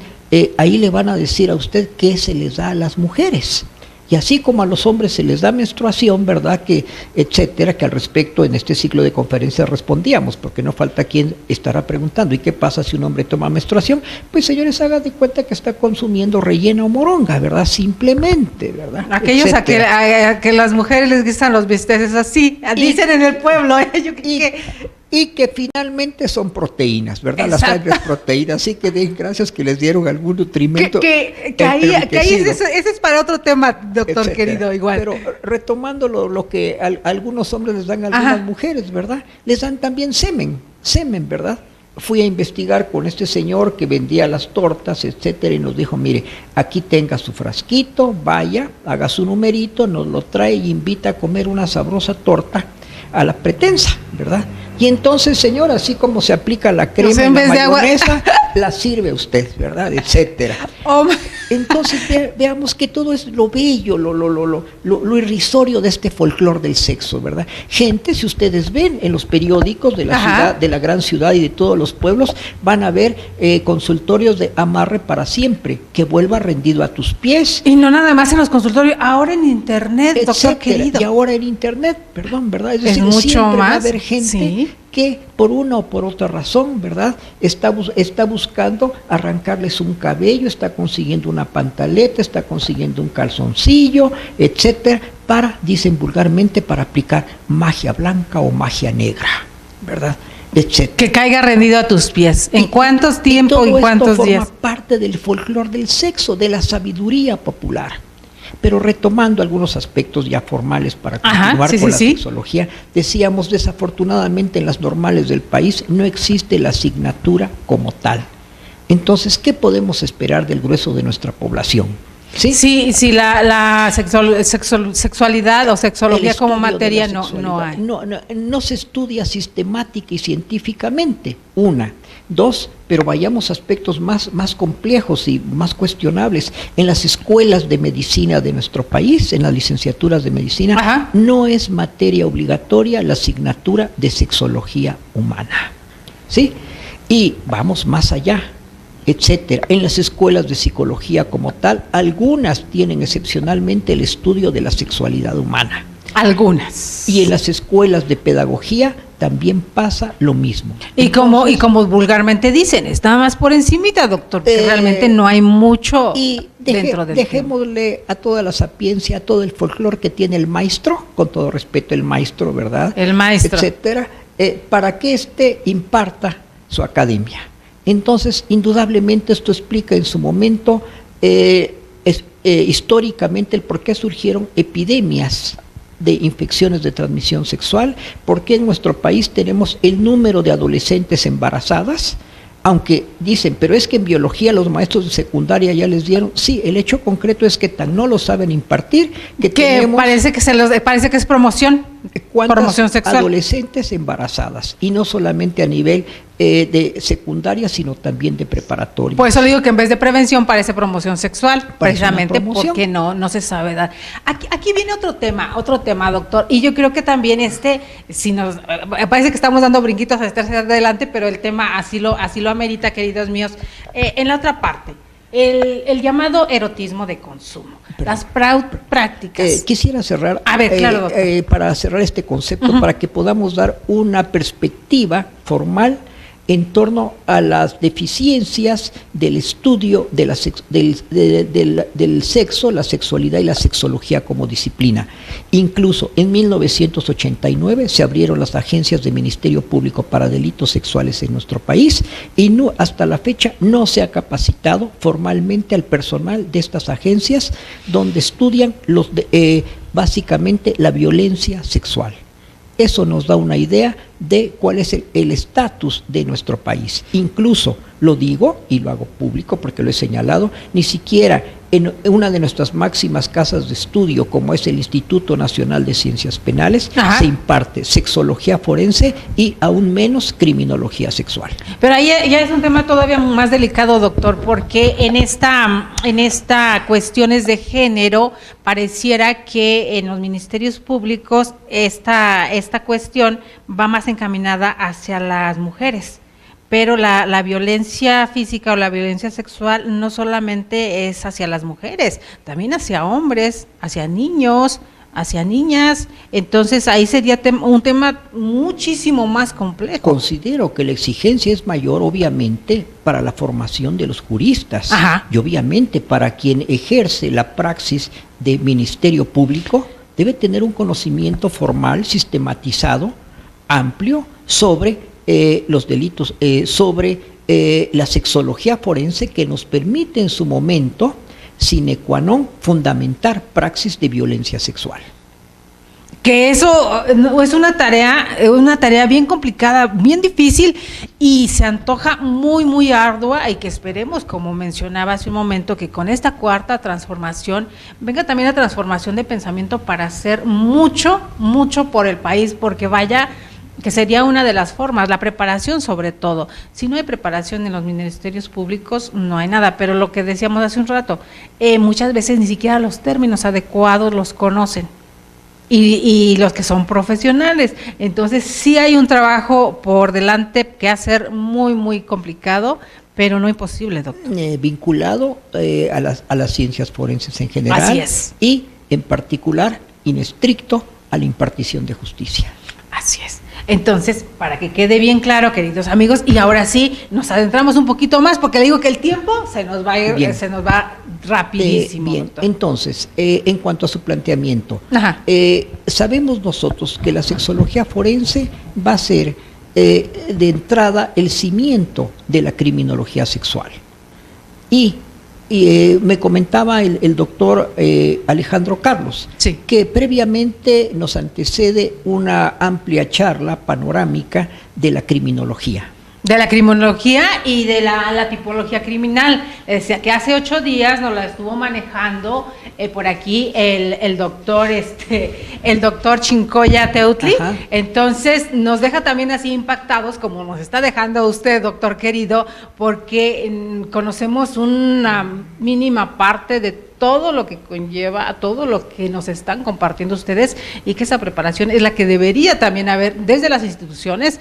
ahí le van a decir a usted qué se les da a las mujeres. Y así como a los hombres se les da menstruación, ¿verdad? Que etcétera, que al respecto en este ciclo de conferencias respondíamos, porque no falta quien estará preguntando, ¿y qué pasa si un hombre toma menstruación? Pues señores, hagan de cuenta que está consumiendo rellena o moronga, ¿verdad? Simplemente, ¿verdad? Aquellos a que las mujeres les gustan los bisteces así, dicen en el pueblo, y que finalmente son proteínas, ¿verdad? Exacto. Las sangres proteínas, así que den gracias que les dieron algún nutrimento. Que ahí ese es para otro tema, doctor, etcétera, querido, igual. Pero retomando lo que algunos hombres les dan a algunas mujeres, ¿verdad? Les dan también semen, ¿verdad? Fui a investigar con este señor que vendía las tortas, etcétera, y nos dijo, mire, aquí tenga su frasquito, vaya, haga su numerito, nos lo trae y invita a comer una sabrosa torta a la pretensa, ¿verdad? Y entonces, señor, así como se aplica la crema en la mayonesa, la sirve usted, ¿verdad? Etcétera. Entonces veamos que todo es lo bello, lo irrisorio de este folclore del sexo, ¿verdad? Gente, si ustedes ven en los periódicos de la ciudad, de la gran ciudad y de todos los pueblos, van a ver consultorios de amarre para siempre, que vuelva rendido a tus pies. Y no nada más en los consultorios, ahora en internet, doctor querido. Y ahora en internet, perdón, ¿verdad? Es decir, mucho siempre más. Va a haber gente que por una o por otra razón, ¿verdad? Está buscando arrancarles un cabello, está consiguiendo una pantaleta, está consiguiendo un calzoncillo, etcétera, dicen vulgarmente, para aplicar magia blanca o magia negra, ¿verdad? Etcétera. Que caiga rendido a tus pies. ¿En cuántos tiempos y cuántos días? Forma parte del folclore del sexo, de la sabiduría popular. Pero retomando algunos aspectos ya formales para continuar con la sexología, decíamos, desafortunadamente en las normales del país no existe la asignatura como tal. Entonces, ¿qué podemos esperar del grueso de nuestra población? Sí, la sexualidad o sexología como materia no se estudia sistemática y científicamente, una. Dos, pero vayamos a aspectos más complejos y más cuestionables. En las escuelas de medicina de nuestro país, en las licenciaturas de medicina, no es materia obligatoria la asignatura de sexología humana, ¿sí? Y vamos más allá, etcétera. En las escuelas de psicología como tal, algunas tienen excepcionalmente el estudio de la sexualidad humana. Algunas. Y en las escuelas de pedagogía también pasa lo mismo. Y como vulgarmente dicen, está más por encimita, doctor, que realmente no hay mucho dentro del dejémosle tema a toda la sapiencia, a todo el folclore que tiene el maestro, con todo respeto el maestro, ¿verdad? El maestro. Etcétera, para que imparta su academia. Entonces, indudablemente esto explica en su momento históricamente el por qué surgieron epidemias de infecciones de transmisión sexual, porque en nuestro país tenemos el número de adolescentes embarazadas, aunque dicen, pero es que en biología los maestros de secundaria ya les dieron, sí, el hecho concreto es que tan no lo saben impartir, que tenemos, parece que es promoción sexual. Adolescentes embarazadas, y no solamente a nivel de secundaria, sino también de preparatoria. Por eso le digo que en vez de prevención parece promoción sexual, precisamente porque no se sabe dar. Aquí viene otro tema, doctor, y yo creo que también parece que estamos dando brinquitos hacia adelante, pero el tema así lo amerita, queridos míos. En la otra parte, el llamado erotismo de consumo, las prácticas. Quisiera cerrar, a ver, claro, para cerrar este concepto, para que podamos dar una perspectiva formal en torno a las deficiencias del estudio de del sexo, la sexualidad y la sexología como disciplina. Incluso en 1989 se abrieron las agencias de Ministerio Público para delitos sexuales en nuestro país, y hasta la fecha no se ha capacitado formalmente al personal de estas agencias, donde estudian básicamente la violencia sexual. Eso nos da una idea de cuál es el estatus de nuestro país. Incluso, lo digo y lo hago público porque lo he señalado, ni siquiera en una de nuestras máximas casas de estudio, como es el Instituto Nacional de Ciencias Penales, Ajá. se imparte sexología forense y aún menos criminología sexual. Pero ahí ya es un tema todavía más delicado, doctor, porque en esta cuestiones de género pareciera que en los ministerios públicos esta cuestión va más encaminada hacia las mujeres. Pero la violencia física o la violencia sexual no solamente es hacia las mujeres, también hacia hombres, hacia niños, hacia niñas. Entonces ahí sería un tema muchísimo más complejo. Considero que la exigencia es mayor, obviamente, para la formación de los juristas. Ajá. Y obviamente para quien ejerce la praxis de ministerio público, debe tener un conocimiento formal, sistematizado, amplio, sobre los delitos, sobre la sexología forense, que nos permite en su momento, sine qua non, fundamentar praxis de violencia sexual. Que eso es una tarea bien complicada, bien difícil, y se antoja muy, muy ardua, y que esperemos, como mencionaba hace un momento, que con esta cuarta transformación venga también la transformación de pensamiento para hacer mucho, mucho por el país, porque vaya, que sería una de las formas, la preparación sobre todo. Si no hay preparación en los ministerios públicos, no hay nada, pero lo que decíamos hace un rato, muchas veces ni siquiera los términos adecuados los conocen, y los que son profesionales. Entonces sí hay un trabajo por delante que hacer muy, muy complicado, pero no imposible, doctor. Vinculado a las ciencias forenses en general. Así es. Y en particular, in estricto, a la impartición de justicia. Así es. Entonces, para que quede bien claro, queridos amigos, y ahora sí nos adentramos un poquito más, porque le digo que el tiempo se nos va a ir, Bien. se nos va rapidísimo. Bien, doctor. entonces, en cuanto a su planteamiento, Ajá. sabemos nosotros que la sexología forense va a ser de entrada el cimiento de la criminología sexual. Y me comentaba el doctor Alejandro Carlos, Sí. que previamente nos antecede una amplia charla panorámica de la criminología. De la criminología y de la tipología criminal. Decía que hace 8 días nos la estuvo manejando por aquí el doctor Chincoya Teutli. Ajá. Entonces nos deja también así impactados, como nos está dejando usted, doctor querido, porque conocemos una mínima parte de todo lo que conlleva, todo lo que nos están compartiendo ustedes, y que esa preparación es la que debería también haber desde las instituciones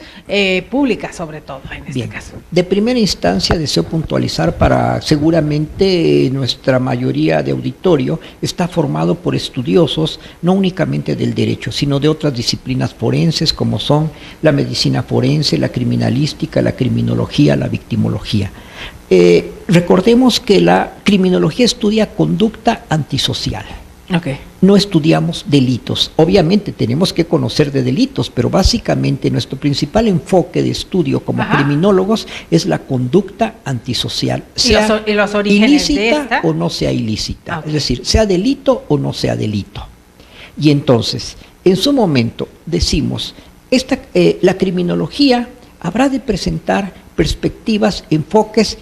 públicas, sobre todo en este Bien. caso. De primera instancia deseo puntualizar, para seguramente nuestra mayoría de auditorio está formado por estudiosos no únicamente del derecho, sino de otras disciplinas forenses, como son la medicina forense, la criminalística, la criminología, la victimología. Recordemos que la criminología estudia conducta antisocial. Okay. No estudiamos delitos. Obviamente tenemos que conocer de delitos, pero básicamente nuestro principal enfoque de estudio como Ajá. criminólogos es la conducta antisocial, sea y los orígenes de ilícita esta. o no sea ilícita. Okay. Es decir, sea delito o no sea delito. Y entonces, en su momento decimos, la criminología habrá de presentar perspectivas, enfoques,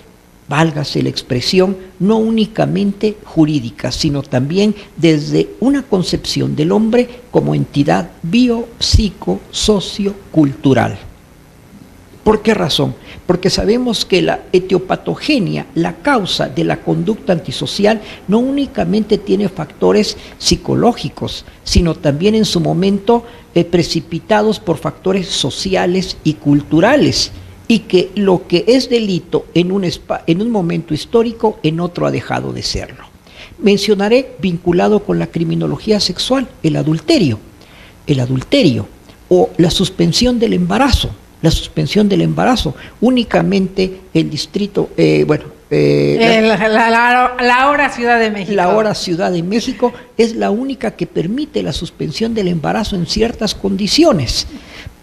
válgase la expresión, no únicamente jurídicas, sino también desde una concepción del hombre como entidad bio, psico, socio, cultural. ¿Por qué razón? Porque sabemos que la etiopatogenia, la causa de la conducta antisocial, no únicamente tiene factores psicológicos, sino también en su momento precipitados por factores sociales y culturales, y que lo que es delito en un momento histórico, en otro ha dejado de serlo. Mencionaré, vinculado con la criminología sexual, el adulterio o la suspensión del embarazo. La suspensión del embarazo, únicamente el distrito, la hora Ciudad de México. La hora Ciudad de México es la única que permite la suspensión del embarazo en ciertas condiciones.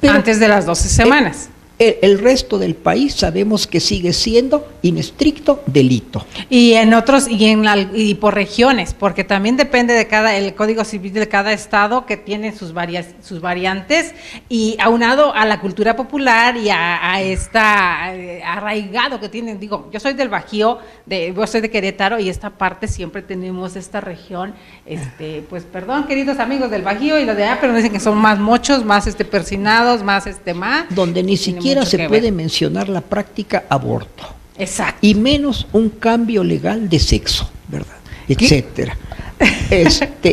Pero antes de las 12 semanas. El resto del país sabemos que sigue siendo in stricto delito. Y en otros, y por regiones, porque también depende de el Código Civil de cada estado, que tiene sus variantes, y aunado a la cultura popular y a esta arraigado que tienen. Digo, yo soy del Bajío, yo soy de Querétaro, y esta parte siempre tenemos esta región, pues perdón, queridos amigos del Bajío y los de allá, pero dicen que son más mochos, más persinados, más más. Donde ni siquiera se puede mencionar la práctica aborto. Exacto. Y menos un cambio legal de sexo, ¿verdad? Etcétera.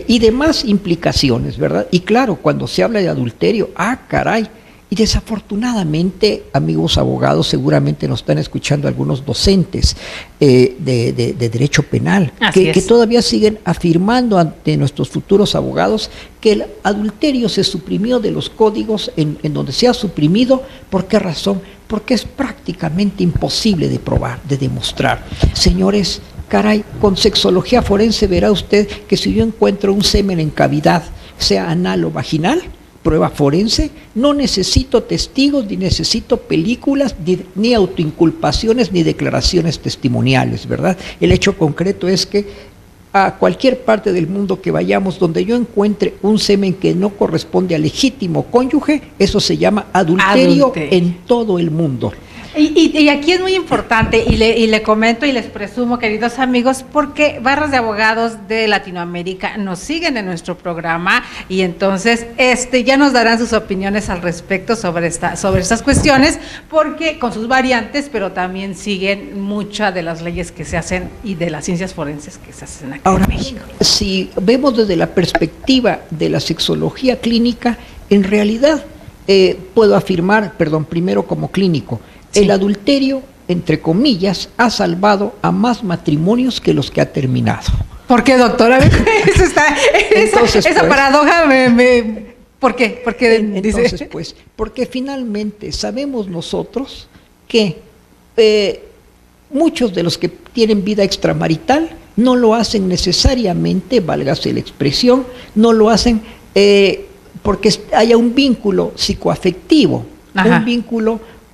Y demás implicaciones, ¿verdad? Y claro, cuando se habla de adulterio, caray. Y desafortunadamente, amigos abogados, seguramente nos están escuchando algunos docentes de derecho penal, que todavía siguen afirmando ante nuestros futuros abogados que el adulterio se suprimió de los códigos en donde se ha suprimido. ¿Por qué razón? Porque es prácticamente imposible de probar, de demostrar. Señores, caray, con sexología forense verá usted que si yo encuentro un semen en cavidad, sea anal o vaginal, prueba forense, no necesito testigos, ni necesito películas, ni autoinculpaciones, ni declaraciones testimoniales, ¿verdad? El hecho concreto es que a cualquier parte del mundo que vayamos, donde yo encuentre un semen que no corresponde al legítimo cónyuge, eso se llama adulterio en todo el mundo. Y aquí es muy importante, y le comento y les presumo, queridos amigos, porque barras de abogados de Latinoamérica nos siguen en nuestro programa, y entonces ya nos darán sus opiniones al respecto sobre estas cuestiones, porque con sus variantes, pero también siguen muchas de las leyes que se hacen y de las ciencias forenses que se hacen aquí en México. Si vemos desde la perspectiva de la sexología clínica, en realidad puedo afirmar, primero como clínico, el adulterio, entre comillas, ha salvado a más matrimonios que los que ha terminado. ¿Por qué, doctora? Esa paradoja ¿por qué? Entonces, pues, porque finalmente sabemos nosotros que muchos de los que tienen vida extramarital no lo hacen necesariamente, válgase la expresión, no lo hacen porque haya un vínculo psicoafectivo,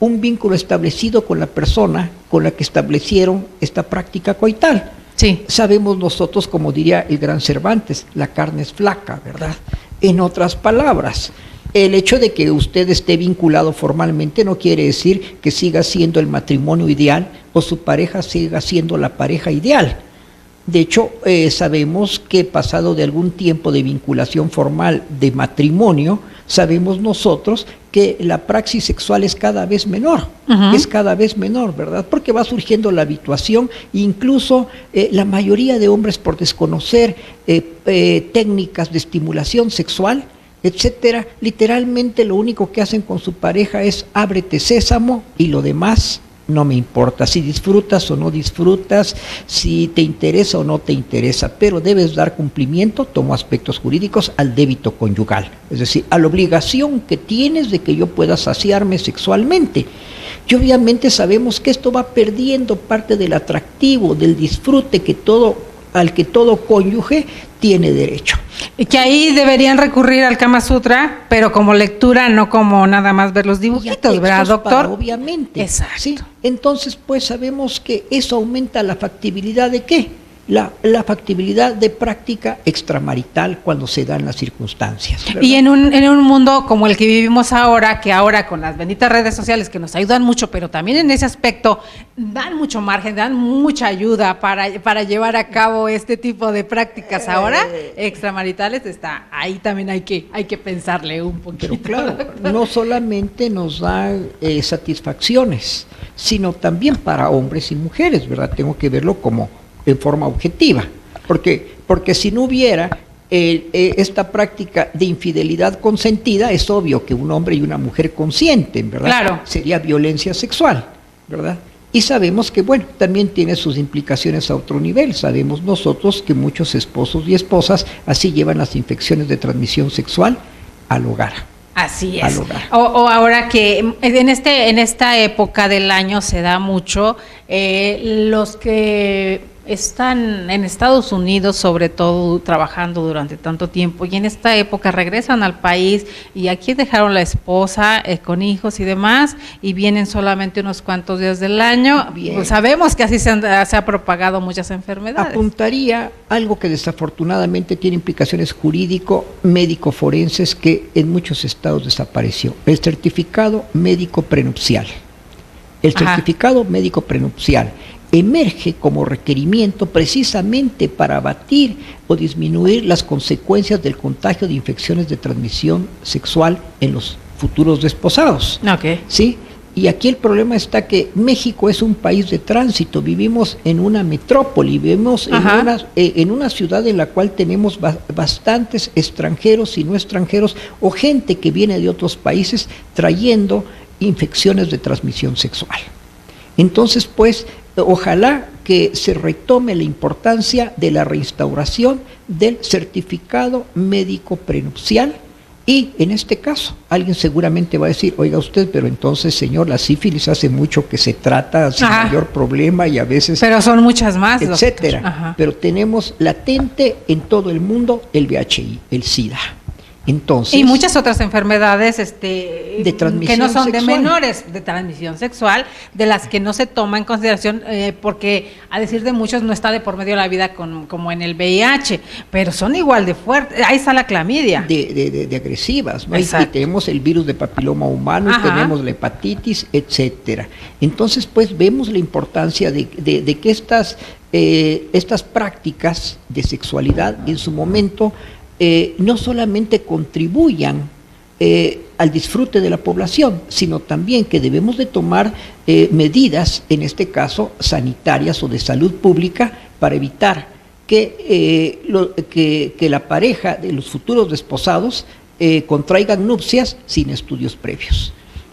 un vínculo establecido con la persona con la que establecieron esta práctica coital. Sí. Sabemos nosotros, como diría el gran Cervantes, la carne es flaca, ¿verdad? En otras palabras, el hecho de que usted esté vinculado formalmente no quiere decir que siga siendo el matrimonio ideal o su pareja siga siendo la pareja ideal. De hecho, sabemos que pasado de algún tiempo de vinculación formal de matrimonio, sabemos nosotros que la praxis sexual es cada vez menor, ¿verdad? Porque va surgiendo la habituación, incluso la mayoría de hombres, por desconocer técnicas de estimulación sexual, etcétera, literalmente lo único que hacen con su pareja es ábrete sésamo y lo demás no me importa, si disfrutas o no disfrutas, si te interesa o no te interesa, pero debes dar cumplimiento, tomo aspectos jurídicos, al débito conyugal, es decir, a la obligación que tienes de que yo pueda saciarme sexualmente. Y obviamente sabemos que esto va perdiendo parte del atractivo, del disfrute al que todo cónyuge tiene derecho. Y que ahí deberían recurrir al Kama Sutra, pero como lectura, no como nada más ver los dibujitos, ¿verdad, doctor? Obviamente. Exacto. ¿Sí? Entonces, pues sabemos que eso aumenta la factibilidad de ¿qué? La factibilidad de práctica extramarital cuando se dan las circunstancias, ¿verdad? Y en un mundo como el que vivimos ahora, que ahora con las benditas redes sociales que nos ayudan mucho, pero también en ese aspecto dan mucho margen, dan mucha ayuda para llevar a cabo este tipo de prácticas ahora extramaritales, ahí también hay que pensarle un poquito. Pero claro, no solamente nos da satisfacciones, sino también para hombres y mujeres, ¿verdad? Tengo que verlo como en forma objetiva, porque si no hubiera esta práctica de infidelidad consentida, es obvio que un hombre y una mujer consienten, ¿verdad? Claro. Sería violencia sexual, ¿verdad? Y sabemos que, bueno, también tiene sus implicaciones a otro nivel. Sabemos nosotros que muchos esposos y esposas así llevan las infecciones de transmisión sexual al hogar. Así es. O ahora que en esta época del año se da mucho los que están en Estados Unidos, sobre todo, trabajando durante tanto tiempo, y en esta época regresan al país y aquí dejaron la esposa con hijos y demás, y vienen solamente unos cuantos días del año. Pues sabemos que así se ha propagado muchas enfermedades. Apuntaría algo que desafortunadamente tiene implicaciones jurídico-médico-forenses que en muchos estados desapareció: el certificado médico prenupcial. El certificado médico prenupcial emerge como requerimiento precisamente para abatir o disminuir las consecuencias del contagio de infecciones de transmisión sexual en los futuros desposados. Okay. ¿Sí? Y aquí el problema está que México es un país de tránsito, vivimos en una metrópoli, vivimos en una ciudad en la cual tenemos bastantes extranjeros y no extranjeros, o gente que viene de otros países trayendo infecciones de transmisión sexual. Entonces, pues, ojalá que se retome la importancia de la reinstauración del certificado médico prenupcial. Y en este caso, alguien seguramente va a decir: oiga usted, pero entonces, señor, la sífilis hace mucho que se trata sin mayor problema y a veces... Pero son muchas más, etcétera. Pero tenemos latente en todo el mundo el VIH, el SIDA. Entonces, y muchas otras enfermedades de transmisión que no son sexual, de menores, de transmisión sexual, de las que no se toma en consideración, porque a decir de muchos no está de por medio de la vida como en el VIH, pero son igual de fuertes. Ahí está la clamidia. De agresivas, ¿no? Y tenemos el virus de papiloma humano, y tenemos la hepatitis, etcétera. Entonces, pues, vemos la importancia de que estas prácticas de sexualidad en su momento no solamente contribuyan al disfrute de la población, sino también que debemos de tomar medidas, en este caso sanitarias o de salud pública, para evitar que la pareja de los futuros desposados contraigan nupcias sin estudios previos.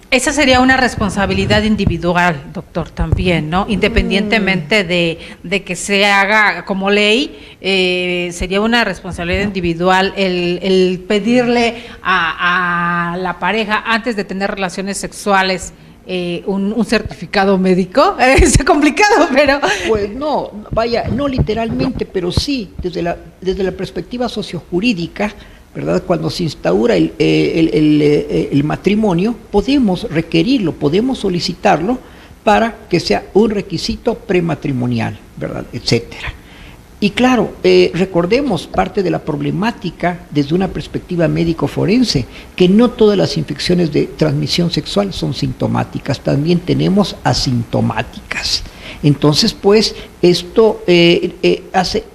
Esa sería una responsabilidad individual, doctor, también, ¿no? Independientemente de que se haga como ley, sería una responsabilidad individual el pedirle a la pareja, antes de tener relaciones sexuales, un certificado médico. Es complicado, pero... Pues no, vaya, no literalmente, pero sí, desde la perspectiva sociojurídica, ¿verdad? Cuando se instaura el matrimonio, podemos requerirlo, podemos solicitarlo para que sea un requisito prematrimonial, ¿verdad? Etcétera. Y claro, recordemos parte de la problemática desde una perspectiva médico-forense, que no todas las infecciones de transmisión sexual son sintomáticas, también tenemos asintomáticas. Entonces, pues, esto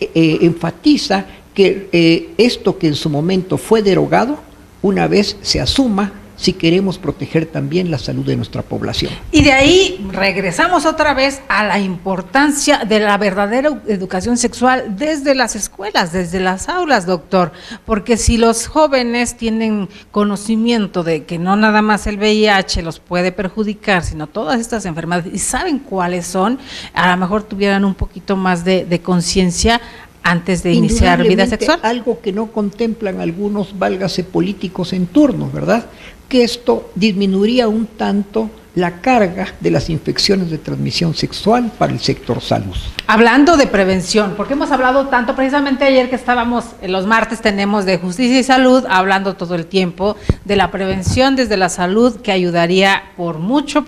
enfatiza que esto que en su momento fue derogado, una vez se asuma, si queremos proteger también la salud de nuestra población. Y de ahí regresamos otra vez a la importancia de la verdadera educación sexual desde las escuelas, desde las aulas, doctor, porque si los jóvenes tienen conocimiento de que no nada más el VIH los puede perjudicar, sino todas estas enfermedades, y saben cuáles son, a lo mejor tuvieran un poquito más de conciencia antes de iniciar vida sexual. Algo que no contemplan algunos, válgase, políticos en turno, ¿verdad? Que esto disminuiría un tanto la carga de las infecciones de transmisión sexual para el sector salud. Hablando de prevención, porque hemos hablado tanto, precisamente ayer que estábamos, los martes tenemos de justicia y salud, hablando todo el tiempo de la prevención desde la salud, que ayudaría por mucho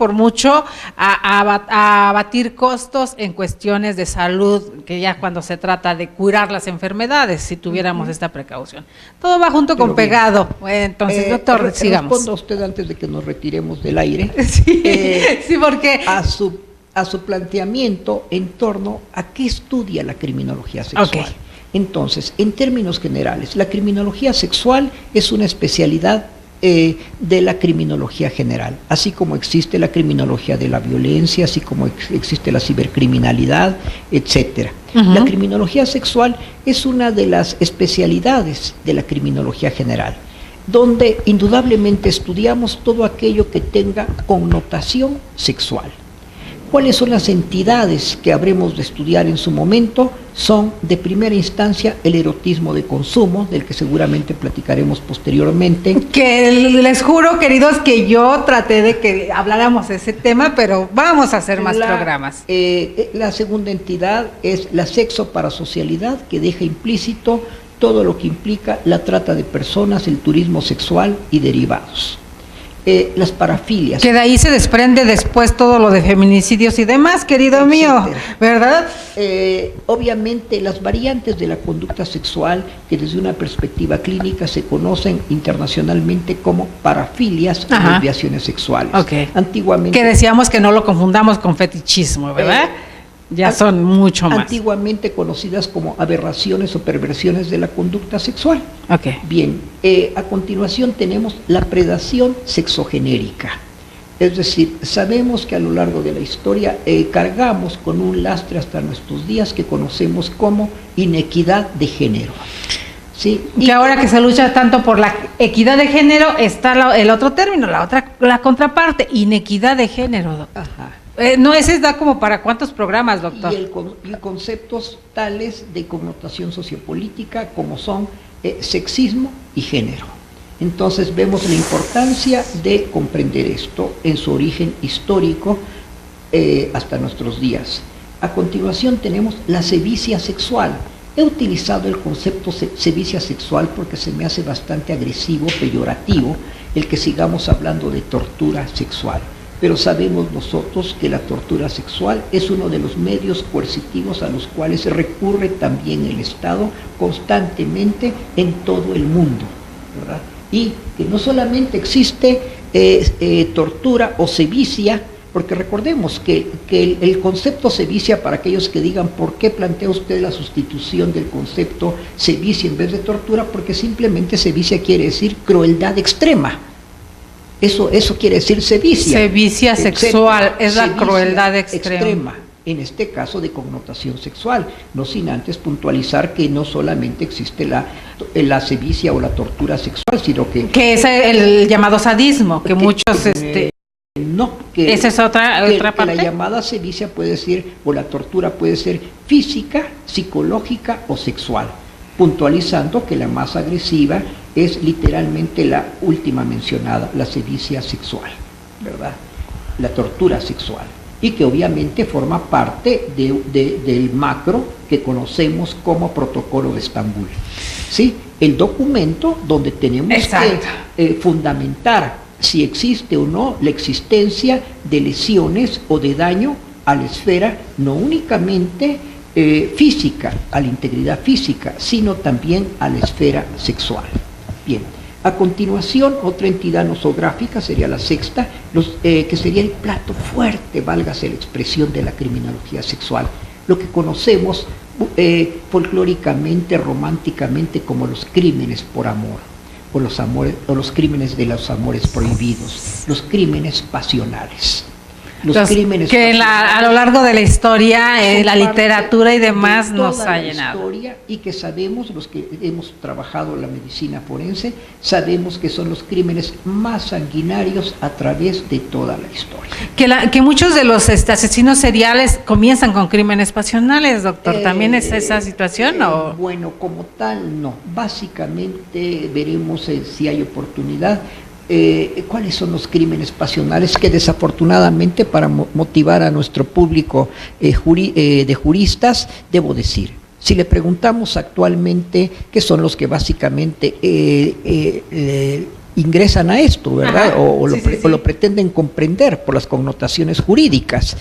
a abatir costos en cuestiones de salud, que ya cuando se trata de curar las enfermedades, si tuviéramos esta precaución. Todo va junto con pegado. Entonces, doctor, sigamos. Responda a usted antes de que nos retiremos del aire. Sí. Sí, porque a su planteamiento en torno a qué estudia la criminología sexual. Okay. Entonces, en términos generales, la criminología sexual es una especialidad de la criminología general, así como existe la criminología de la violencia, así como existe la cibercriminalidad, etcétera. La criminología sexual es una de las especialidades de la criminología general, donde indudablemente estudiamos todo aquello que tenga connotación sexual. ¿Cuáles son las entidades que habremos de estudiar en su momento? Son, de primera instancia, el erotismo de consumo, del que seguramente platicaremos posteriormente. Que les juro, queridos, que yo traté de que habláramos de ese tema, pero vamos a hacer más programas. La segunda entidad es la sexoparasocialidad, que deja implícito todo lo que implica la trata de personas, el turismo sexual y derivados. Las parafilias. Que de ahí se desprende después todo lo de feminicidios y demás, querido mío, ¿verdad? Obviamente las variantes de la conducta sexual, que desde una perspectiva clínica se conocen internacionalmente como parafilias o desviaciones sexuales. Okay. Antiguamente, que decíamos que no lo confundamos con fetichismo, ¿verdad? Ya son mucho más. Antiguamente conocidas como aberraciones o perversiones de la conducta sexual. Okay. Bien, a continuación tenemos la predación sexogenérica. Es decir, sabemos que a lo largo de la historia cargamos con un lastre hasta nuestros días que conocemos como inequidad de género. ¿Sí? Que ahora que se lucha tanto por la equidad de género, está el otro término, la contraparte, inequidad de género. Ajá. No, ese da como para cuántos programas, doctor. Y conceptos tales de connotación sociopolítica como son sexismo y género. Entonces vemos la importancia de comprender esto en su origen histórico hasta nuestros días. A continuación tenemos la sevicia sexual. He utilizado el concepto sevicia sexual porque se me hace bastante agresivo, peyorativo, el que sigamos hablando de tortura sexual. Pero sabemos nosotros que la tortura sexual es uno de los medios coercitivos a los cuales recurre también el Estado constantemente en todo el mundo, ¿verdad? Y que no solamente existe tortura o sevicia, porque recordemos que el concepto sevicia, para aquellos que digan por qué plantea usted la sustitución del concepto sevicia en vez de tortura, porque simplemente sevicia quiere decir crueldad extrema. Eso quiere decir sevicia. Sevicia sexual, es la crueldad extrema. En este caso de connotación sexual, no sin antes puntualizar que no solamente existe la sevicia o la tortura sexual, sino que... Que es el llamado sadismo, que muchos... no, que... Esa es otra parte. Que la llamada sevicia puede ser, o la tortura puede ser física, psicológica o sexual, puntualizando que la más agresiva es literalmente la última mencionada, la sevicia sexual, ¿verdad? La tortura sexual. Y que obviamente forma parte del macro que conocemos como Protocolo de Estambul. ¿Sí? El documento donde tenemos que fundamentar si existe o no la existencia de lesiones o de daño a la esfera, no únicamente física, a la integridad física, sino también a la esfera sexual. Bien, a continuación, otra entidad nosográfica sería la sexta, que sería el plato fuerte, válgase la expresión, de la criminología sexual, lo que conocemos folclóricamente, románticamente, como los crímenes por amor, o los crímenes de los amores prohibidos, los crímenes pasionales. Los crímenes que a lo largo de la historia, la literatura y demás nos ha llenado. Historia, y que sabemos, los que hemos trabajado la medicina forense, sabemos que son los crímenes más sanguinarios a través de toda la historia. Que muchos de los asesinos seriales comienzan con crímenes pasionales, doctor. ¿También es esa situación? ¿O? Bueno, como tal, no. Básicamente veremos si hay oportunidad. ¿Cuáles son los crímenes pasionales que desafortunadamente, para motivar a nuestro público de juristas, debo decir, si le preguntamos actualmente qué son los que básicamente ingresan a esto, ¿verdad? O lo pretenden comprender por las connotaciones jurídicas.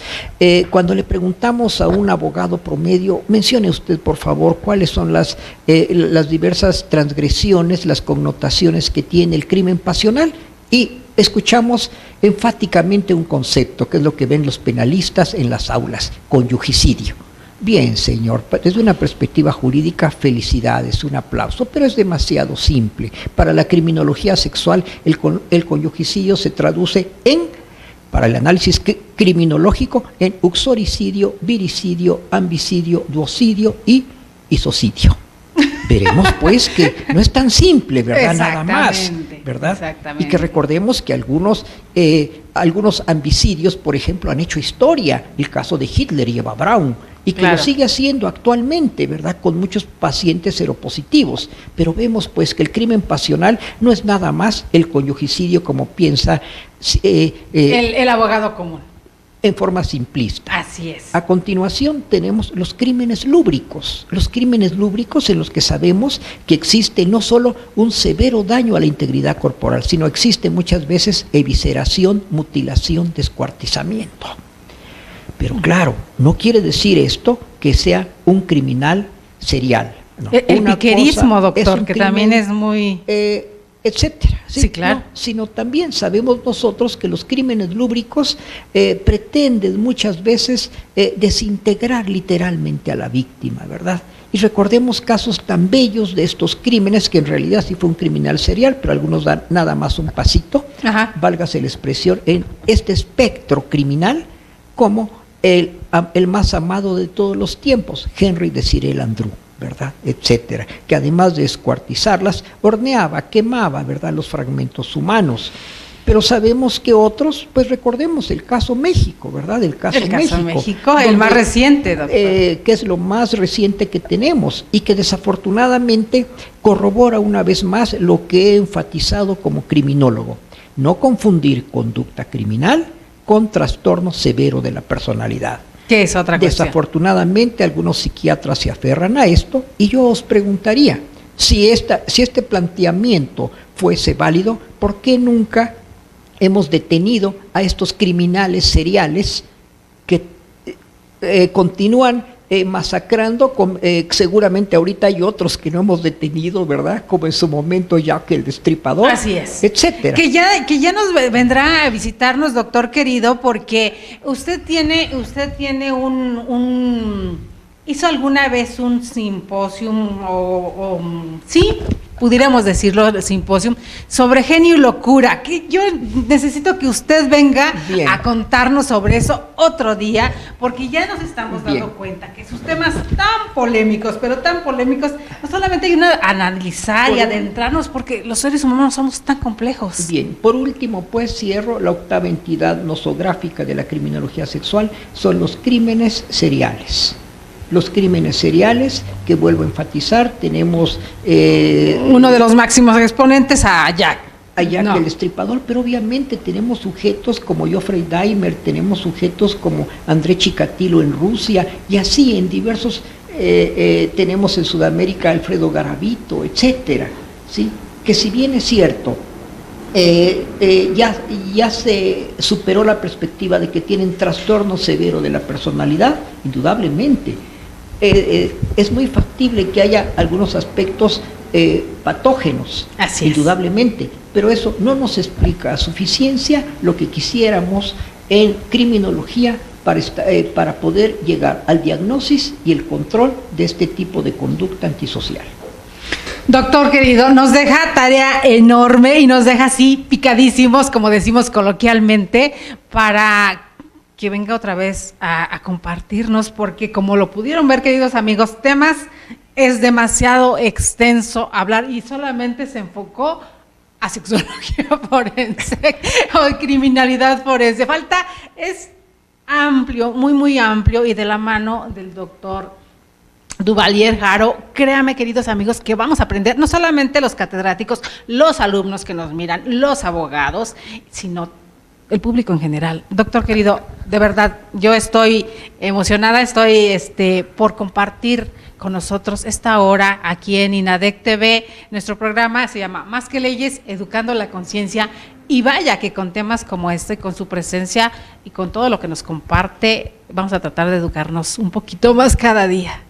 Cuando le preguntamos a un abogado promedio, mencione usted, por favor, cuáles son las diversas transgresiones, las connotaciones que tiene el crimen pasional, y escuchamos enfáticamente un concepto, que es lo que ven los penalistas en las aulas: conyugicidio. Bien, señor, desde una perspectiva jurídica, felicidades, un aplauso, pero es demasiado simple. Para la criminología sexual, el conyugicidio se traduce para el análisis criminológico, en uxoricidio, viricidio, ambicidio, duocidio y isocidio. Veremos pues que no es tan simple, ¿verdad? Nada más, ¿verdad? Y que recordemos que algunos algunos ambicidios, por ejemplo, han hecho historia, el caso de Hitler y Eva Braun, y que Claro. lo sigue haciendo actualmente, ¿verdad?, con muchos pacientes seropositivos. Pero vemos pues que el crimen pasional no es nada más el conyugicidio como piensa El abogado común. en forma simplista. Así es. A continuación tenemos los crímenes lúbricos en los que sabemos que existe no solo un severo daño a la integridad corporal, sino existe muchas veces evisceración, mutilación, descuartizamiento. Pero claro, no quiere decir esto que sea un criminal serial. No. El Una piquerismo, cosa es doctor, un que crimen, también es muy... etcétera. Sí, claro. No, sino también sabemos nosotros que los crímenes lúbricos pretenden muchas veces desintegrar literalmente a la víctima, ¿verdad? Y recordemos casos tan bellos de estos crímenes, que en realidad sí fue un criminal serial, pero algunos dan nada más un pasito, Ajá. válgase la expresión, en este espectro criminal, como el más amado de todos los tiempos, Henry Desiree Landru, ¿verdad?, etcétera, que además de descuartizarlas, horneaba, quemaba, ¿verdad?, los fragmentos humanos. Pero sabemos que otros, pues recordemos el caso México, ¿verdad?, el caso México, el donde, más reciente, doctor. que es lo más reciente que tenemos y que desafortunadamente corrobora una vez más lo que he enfatizado como criminólogo: no confundir conducta criminal con trastorno severo de la personalidad. ¿Qué es otra cuestión? Desafortunadamente algunos psiquiatras se aferran a esto, y yo os preguntaría, si este planteamiento fuese válido, ¿por qué nunca hemos detenido a estos criminales seriales que continúan masacrando? Seguramente ahorita hay otros que no hemos detenido, ¿verdad?, como en su momento Jack el Destripador. Así es. Etcétera. Que ya nos vendrá a visitarnos, doctor querido, porque usted tiene hizo alguna vez un simposium sí, pudiéramos decirlo, el simposium sobre genio y locura, que yo necesito que usted venga Bien. a contarnos sobre eso otro día, porque ya nos estamos Bien. dando cuenta que sus temas tan polémicos, pero tan polémicos, no solamente hay que analizar y adentrarnos, porque los seres humanos somos tan complejos. Bien, por último, pues cierro, la octava entidad nosográfica de la criminología sexual son los crímenes seriales. Los crímenes seriales, que vuelvo a enfatizar, tenemos uno de los máximos exponentes a Jack. a Jack el Destripador, pero obviamente tenemos sujetos como Jeffrey Dahmer, tenemos sujetos como André Chikatilo en Rusia, y así en diversos, tenemos en Sudamérica Alfredo Garavito, etcétera, ¿sí? Que si bien es cierto, ya se superó la perspectiva de que tienen trastorno severo de la personalidad, indudablemente. Es muy factible que haya algunos aspectos patógenos, Así es. indudablemente, pero eso no nos explica a suficiencia lo que quisiéramos en criminología para poder llegar al diagnóstico y el control de este tipo de conducta antisocial. Doctor querido, nos deja tarea enorme y nos deja así picadísimos, como decimos coloquialmente, para que venga otra vez a compartirnos, porque como lo pudieron ver, queridos amigos, temas es demasiado extenso hablar, y solamente se enfocó a sexología forense o criminalidad forense. Es amplio, muy, muy amplio, y de la mano del doctor Duvalier Haro, créame, queridos amigos, que vamos a aprender, no solamente los catedráticos, los alumnos que nos miran, los abogados, sino el público en general. Doctor querido, de verdad, yo estoy emocionada, estoy por compartir con nosotros esta hora aquí en INADEC TV. Nuestro programa se llama Más que Leyes, Educando la Conciencia, y vaya que con temas como este, con su presencia y con todo lo que nos comparte, vamos a tratar de educarnos un poquito más cada día.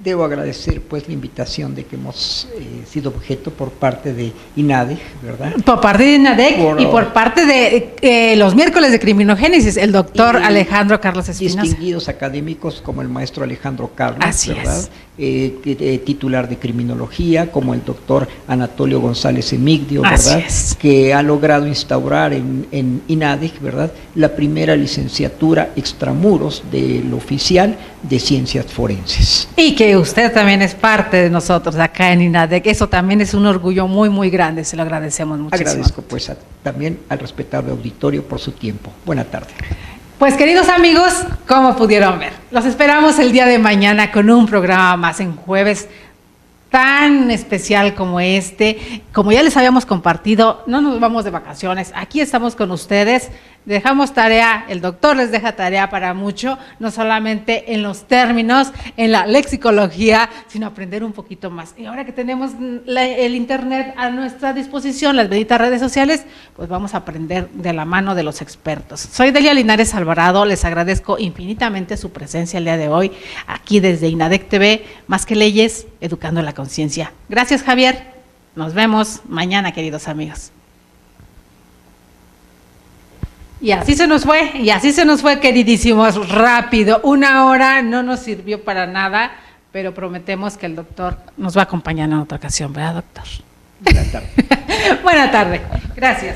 Debo agradecer pues la invitación de que hemos sido objeto por parte de INADEC, ¿verdad? Por parte de INADEC y por parte de los miércoles de criminogénesis, el doctor Alejandro Carlos Espinosa. Distinguidos académicos como el maestro Alejandro Carlos, Así ¿verdad? Titular de criminología, como el doctor Anatolio González Emigdio, ¿verdad? Así es. Que ha logrado instaurar en INADEC, ¿verdad?, la primera licenciatura extramuros del oficial de ciencias forenses. Y que que usted también es parte de nosotros acá en INADEC. Eso también es un orgullo muy, muy grande. Se lo agradecemos muchísimo. Agradezco pues también al respetable auditorio por su tiempo. Buena tarde. Pues queridos amigos, como pudieron ver, los esperamos el día de mañana con un programa más en jueves tan especial como este. Como ya les habíamos compartido, no nos vamos de vacaciones, aquí estamos con ustedes, dejamos tarea, el doctor les deja tarea para mucho, no solamente en los términos, en la lexicología, sino aprender un poquito más. Y ahora que tenemos el internet a nuestra disposición, las benditas redes sociales, pues vamos a aprender de la mano de los expertos. Soy Delia Linares Alvarado, les agradezco infinitamente su presencia el día de hoy, aquí desde INADEC TV, Más que Leyes, educando la conciencia. Gracias, Javier, nos vemos mañana, queridos amigos. Y así se nos fue, queridísimos, rápido. 1 hora no nos sirvió para nada, pero prometemos que el doctor nos va a acompañar en otra ocasión, ¿verdad, doctor? Buenas tardes. Buena tarde, gracias.